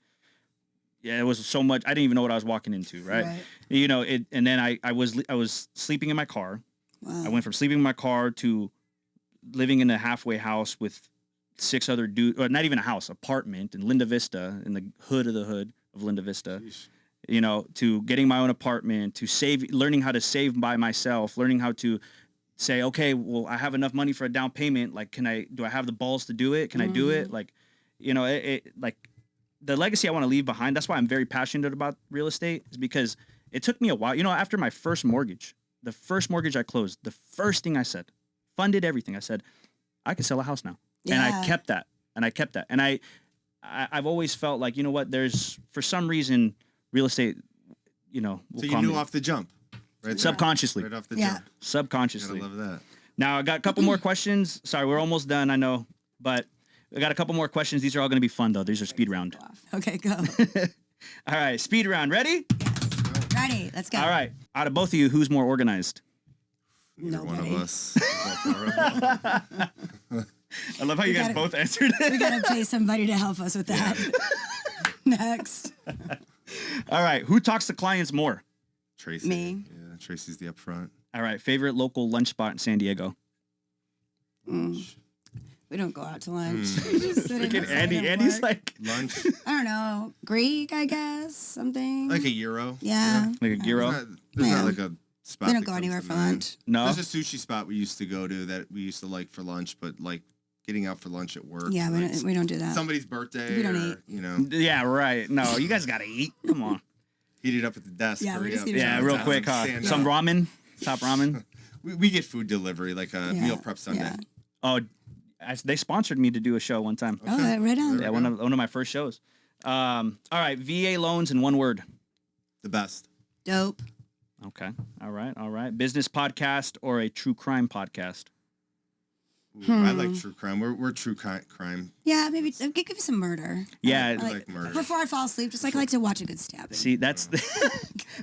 C: it was so much. I didn't even know what I was walking into, right? And then I was sleeping in my car.
B: Wow.
C: I went from sleeping in my car to living in a halfway house with 6 other dudes, or not even a house, apartment in Linda Vista, in the hood of Linda Vista. Jeez. To getting my own apartment, to learning how to save by myself, learning how to say, okay, well, I have enough money for a down payment. Like, do I have the balls to do it? Can I do it? Like, like the legacy I want to leave behind. That's why I'm very passionate about real estate, is because it took me a while. After my first mortgage, the first mortgage I closed, the first thing I said, funded everything. I said, I can sell a house now. Yeah. And I kept that. And I've always felt like, there's, for some reason, real estate, will
A: so you knew off the jump. Right,
C: subconsciously.
A: Right off the jump.
C: Subconsciously.
A: I love that.
C: Now, I got a couple more questions. Sorry, we're almost done, I know. But I got a couple more questions. These are all going to be fun, though. These are speed round.
B: Okay, go.
C: All right, speed round. Ready?
B: Yes. Ready. Let's go.
C: All right. Out of both of you, who's more organized?
A: Neither one of us.
C: I love how you guys both answered it.
B: We got to pay somebody to help us with that. Next.
C: All right. Who talks to clients more?
A: Tracy.
B: Me.
A: Yeah, Tracy's the upfront.
C: All right. Favorite local lunch spot in San Diego?
B: We don't go out to lunch. We just sit in
C: Andy's like
A: lunch.
B: I don't know, Greek, I guess, something
A: like a gyro.
B: Yeah,
C: like a gyro.
A: There's not like a spot.
B: We don't go anywhere for lunch.
C: No,
A: there's a sushi spot we used to go to that we used to like for lunch, but like getting out for lunch at work.
B: Yeah, we don't do that.
A: Somebody's birthday.
B: We don't eat.
C: Yeah, right. No, you guys gotta eat. Come on.
A: Heat it up at the desk.
B: Yeah, we just eat
C: it real quick. Some ramen. Top ramen.
A: we get food delivery, like a meal prep Sunday.
B: Yeah.
C: Oh, they sponsored me to do a show one time.
B: Okay. Oh, right on.
C: Yeah, one of my first shows. All right, VA loans in one word.
A: The best.
B: Dope.
C: Okay. All right. Business podcast or a true crime podcast?
A: Ooh, I like true crime. We're true crime.
B: Yeah, maybe give me some murder.
C: Yeah,
A: I like murder.
B: Before I fall asleep, I like to watch a good stabbing.
C: See, that's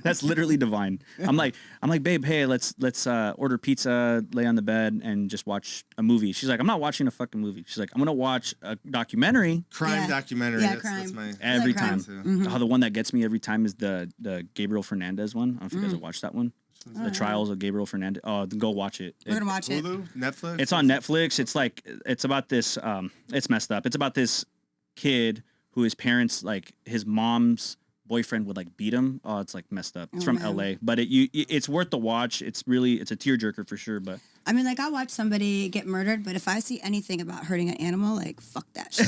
C: that's literally divine. I'm like, babe, hey, let's order pizza, lay on the bed, and just watch a movie. She's like, I'm not watching a fucking movie. She's like, I'm gonna watch a documentary.
A: Crime documentary.
B: Yeah,
A: that's my
C: every
B: like
C: time.
B: Mm-hmm.
C: The one that gets me every time is the Gabriel Fernandez one. I don't know if you guys have watched that one. The Trials of Gabriel Fernandez. Oh, go watch it.
B: We're gonna watch it.
A: Hulu, Netflix.
C: It's on Netflix. It's about this. It's messed up. It's about this kid who his parents, like his mom's boyfriend, would like beat him. Oh, it's like messed up. It's from LA, but it's worth the watch. It's a tearjerker for sure. But
B: I mean, like, I'll watch somebody get murdered, but if I see anything about hurting an animal, like, fuck that shit.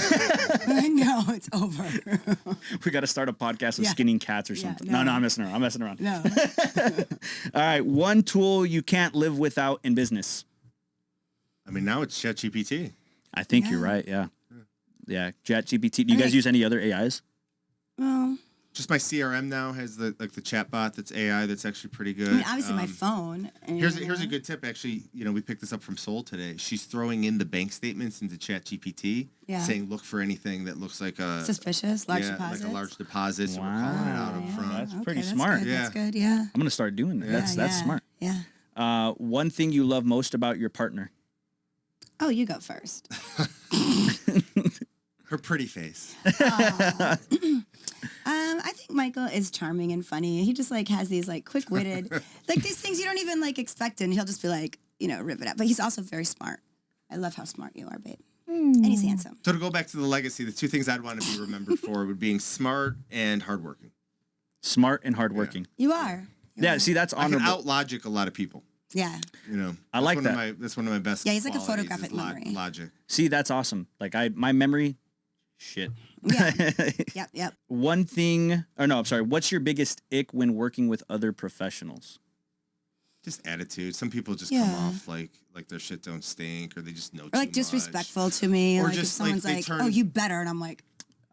B: I know, it's over.
C: We got to start a podcast of skinning cats or something. No, I'm messing around.
B: No.
C: All right, one tool you can't live without in business.
A: I mean, now it's ChatGPT.
C: I think you're right, yeah. ChatGPT. Do you guys use any other AIs?
B: Well...
A: Just my CRM now has the chat bot that's AI that's actually pretty good.
B: I mean, obviously my phone.
A: Here's a good tip. Actually, we picked this up from Soul today. She's throwing in the bank statements into ChatGPT, saying look for anything that looks like a
B: suspicious large deposit.
A: Like a large deposit. So we're calling it out up front.
C: That's pretty smart.
B: Good, that's good. Yeah.
C: I'm gonna start doing that. That's smart.
B: Yeah.
C: One thing you love most about your partner.
B: Oh, you go first.
A: Her pretty face.
B: I think Michael is charming and funny. He just like has these like quick-witted, like these things you don't even like expect, and he'll just be like, rip it up. But he's also very smart. I love how smart you are, babe. And he's handsome.
A: So to go back to the legacy, the two things I'd want to be remembered for would being smart and hardworking.
C: Smart and hardworking.
B: You are.
C: See, that's honorable.
A: I can out-logic a lot of people.
B: Yeah.
C: I like that.
A: That's one of my best.
B: Yeah, he's like a photographic memory.
A: Logic.
C: See, that's awesome. Like my memory, shit.
B: Yeah. Yep.
C: One thing, what's your biggest ick when working with other professionals?
A: Just attitude. Some people just come off like their shit don't stink, or they just know. Or
B: like disrespectful to me, or like
A: just
B: if someone's like, "Oh, you better," and I'm like,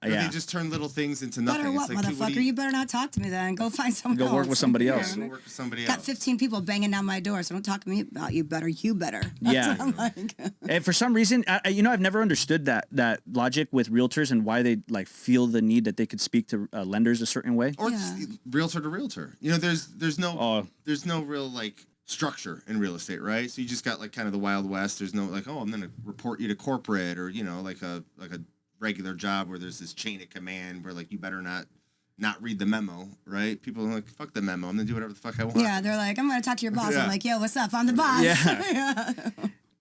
A: they just turn little things into nothing.
B: Better what,
A: it's like,
B: motherfucker? You better not talk to me then. Go find someone else.
C: Go work with somebody else.
A: Go work with somebody else.
B: Got 15 people banging down my door, so don't talk to me about you better. You better.
C: That's
B: what I'm like.
C: And for some reason, I've never understood that logic with realtors and why they like feel the need that they could speak to lenders a certain way.
A: Or realtor to realtor. There's no real like structure in real estate, right? So you just got like kind of the Wild West. There's no like, I'm going to report you to corporate, or like a regular job where there's this chain of command where like you better not read the memo, right? People are like, fuck the memo, I'm gonna do whatever the fuck I want.
B: Yeah, they're like, I'm gonna talk to your boss. I'm like, yo, what's up? I'm the boss.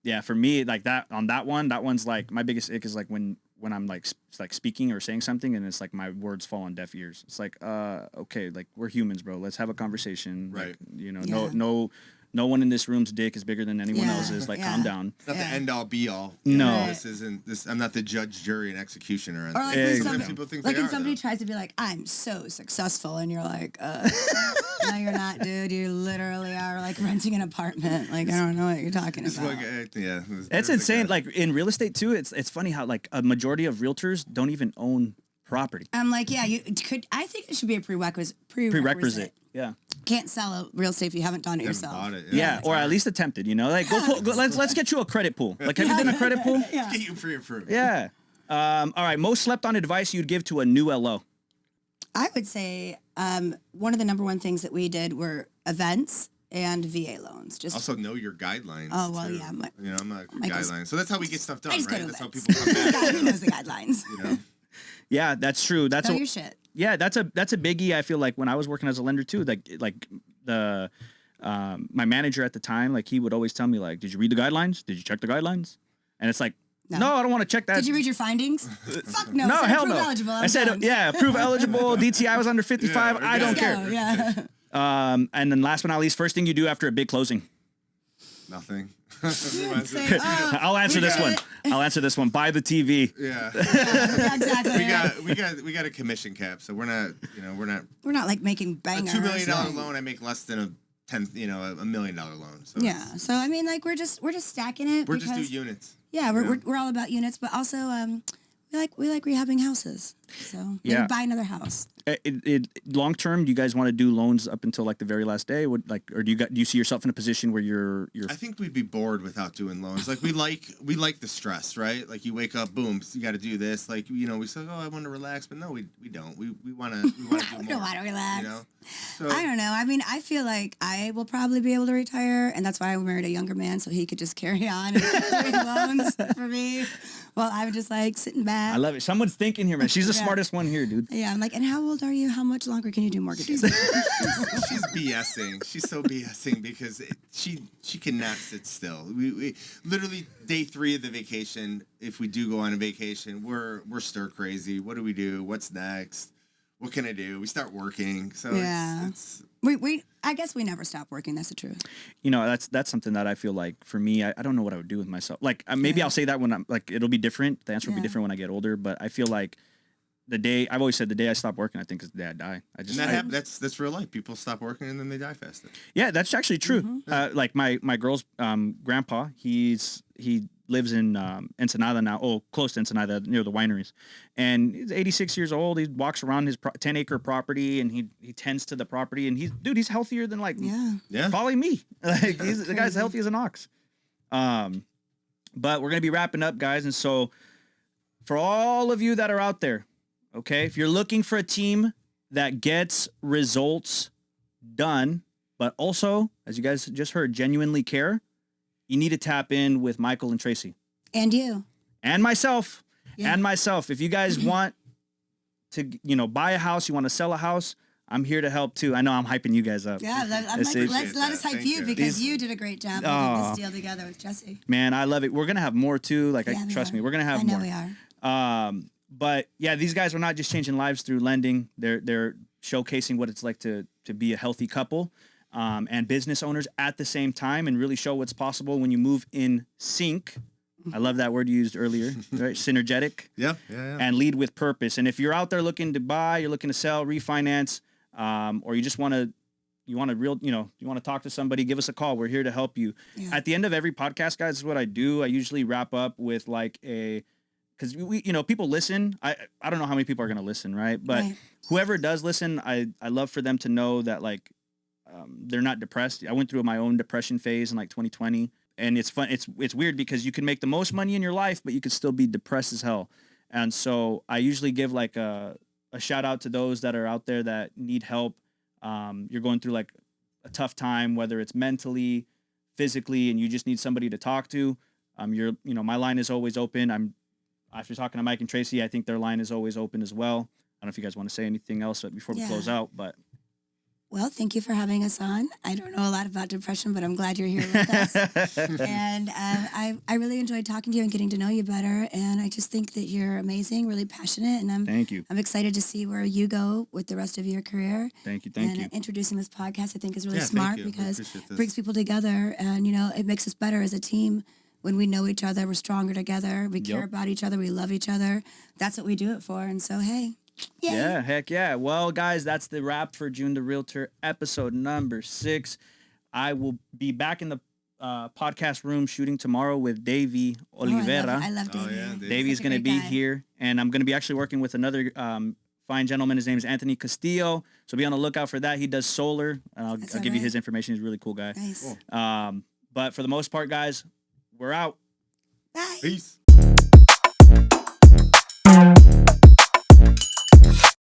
C: Yeah, for me, like that one's like my biggest ick is like when I'm like speaking or saying something and it's like my words fall on deaf ears. It's like, okay, like we're humans, bro. Let's have a conversation.
A: Right.
C: Like, No one in this room's dick is bigger than anyone else's. Like, calm down.
A: It's not the end all be all.
C: No.
B: Right.
A: This isn't this. I'm not the judge, jury, and executioner.
B: Or like
A: Sometimes people think they
B: when
A: are,
B: somebody
A: though.
B: tries to be like, I'm so successful, and you're like, no, you're not, dude. You literally are like renting an apartment. Like, I don't know what you're talking
A: It's
B: about.
A: like, yeah,
C: It's insane. Like in real estate too, it's funny how like a majority of realtors don't even own property.
B: I'm like, yeah, you could. I think it should be a prerequisite.
C: Yeah.
B: Can't sell a real estate if you haven't done it
A: You haven't
B: yourself.
A: bought it,
C: Yeah, or at least attempted, Like, let's get you a credit pool. Like, have you done a credit pool?
B: Yeah.
A: Get you pre-approved.
C: Yeah. All right. Most slept on advice you'd give to a new LO.
B: I would say one of the number one things that we did were events and VA loans. Just
A: Also know your guidelines.
B: Oh, well,
A: too.
B: yeah,
A: I'm not
B: Michael's-
A: guidelines. So that's how we get stuff done,
B: I just go
A: right?
B: to
A: That's how
B: events.
A: people come back.
B: Who knows the guidelines?
C: Yeah, that's true. That's
B: Know your shit.
C: Yeah, that's a biggie. I feel like when I was working as a lender too, like the my manager at the time, like he would always tell me like, did you read the guidelines? Did you check the guidelines? And it's like, no, I don't want to check that.
B: Did you read your findings? Fuck no.
C: No,
B: I said
C: hell
B: approve
C: no.
B: eligible.
C: I said, yeah, approve eligible. DTI was under 55.
A: Yeah,
C: I don't
B: Let's
C: care.
B: go, yeah.
C: And then last but not least, first thing you do after a big closing.
A: Nothing.
B: Say,
C: I'll answer this one. Buy the TV.
A: Yeah.
B: yeah, exactly.
A: We got a commission cap, so we're not
B: We're not like making
A: a
B: bangers.
A: $2 million
B: like-
A: loan. I make less than a $1 million loan. So
B: Yeah. So I mean, like we're just stacking it.
A: we're
B: because,
A: just do units.
B: Yeah, we're all about units, but also we like rehabbing houses. So maybe
C: Yeah.
B: buy another house.
C: Long term, do you guys want to do loans up until like the very last day? Or do you see yourself in a position where you're
A: I think we'd be bored without doing loans. Like we like the stress, right? Like you wake up, boom, you got to do this. Like we say, oh, I want to relax, but no, we don't. We want to do more.
B: We don't want to relax.
A: So
B: I don't know. I mean, I feel like I will probably be able to retire, and that's why I married a younger man, so he could just carry on and doing loans for me. Well, I'm just like sitting back.
C: I love it. Someone's thinking here, man. She's the smartest one here, dude.
B: Yeah, I'm like, and how old are you? How much longer can you do mortgages?
A: she's BSing. She's so BSing because she cannot sit still. We literally day 3 of the vacation. If we do go on a vacation, we're stir crazy. What do we do? What's next? What can I do? We start working. So
B: Yeah.
A: it's
B: we I guess we never stop working. That's the truth.
C: That's something that I feel like for me, I don't know what I would do with myself. Like maybe I'll say that when I'm like, it'll be different. The answer will be different when I get older. But I feel like I've always said the day I stop working, I think is the day I die.
A: that's real life. People stop working and then they die faster.
C: Yeah, that's actually true. Like my girl's grandpa, he lives in Ensenada now, close to Ensenada, near the wineries. And he's 86 years old. He walks around his 10-acre property and he tends to the property. And he's healthier than like probably me. Like the guy's healthy as an ox. But we're going to be wrapping up, guys. And so for all of you that are out there, okay, if you're looking for a team that gets results done, but also, as you guys just heard, genuinely care, you need to tap in with Michael and Tracy.
B: And you.
C: And myself.
B: Yeah.
C: And myself. If you guys want to, buy a house, you want to sell a house, I'm here to help too. I know I'm hyping you guys up.
B: Yeah, I'm
C: This
B: like,
C: is-
B: let us hype
A: Thank
B: you
A: you.
B: because you did a great job putting this deal together with Jesse.
C: Man, I love it. We're going to have more too. Like,
B: Yeah, we
C: trust
B: are.
C: me, we're going to have
B: I know
C: more.
B: we are.
C: But yeah, these guys are not just changing lives through lending. They're showcasing what it's like to be a healthy couple and business owners at the same time, and really show what's possible when you move in sync. I love that word you used earlier, right? Synergetic.
A: Yeah.
C: And lead with purpose. And if you're out there looking to buy, you're looking to sell, refinance, or you just want to you want to talk to somebody, give us a call. We're here to help you.
B: Yeah.
C: At the end of every podcast, guys, this is what I do. I usually wrap up with like because we people listen. I don't know how many people are going to listen, right? But whoever does listen, I love for them to know that like they're not depressed. I went through my own depression phase in like 2020, and it's fun. It's weird because you can make the most money in your life, but you could still be depressed as hell. And so I usually give like a shout out to those that are out there that need help. You're going through like a tough time, whether it's mentally, physically, and you just need somebody to talk to. My line is always open. After talking to Mike and Tracy, I think their line is always open as well. I don't know if you guys want to say anything else before we close out, but
B: Well, thank you for having us on. I don't know a lot about depression, but I'm glad you're here with us. And I really enjoyed talking to you and getting to know you better. And I just think that you're amazing, really passionate. And
C: Thank you.
B: I'm excited to see where you go with the rest of your career.
C: Thank you.
B: And introducing this podcast, I think, is really
A: Yeah,
B: smart
A: thank you.
B: because
A: I appreciate
B: it
A: this.
B: brings people together. And, you know, it makes us better as a team. When we know each other, we're stronger together. We care about each other. We love each other. That's what we do it for. And so, hey. Yay.
C: Yeah, heck yeah. Well, guys, that's the wrap for June the Realtor episode number 6. I will be back in the podcast room shooting tomorrow with Davey Oliveira.
B: I love Davey.
A: Oh, yeah, Davey.
C: Davey's going to be here, and I'm going to be actually working with another fine gentleman. His name is Anthony Castillo. So be on the lookout for that. He does solar. I'll give you his information. He's a really cool guy.
B: Nice.
C: But for the most part, guys, we're out.
B: Bye.
A: Peace.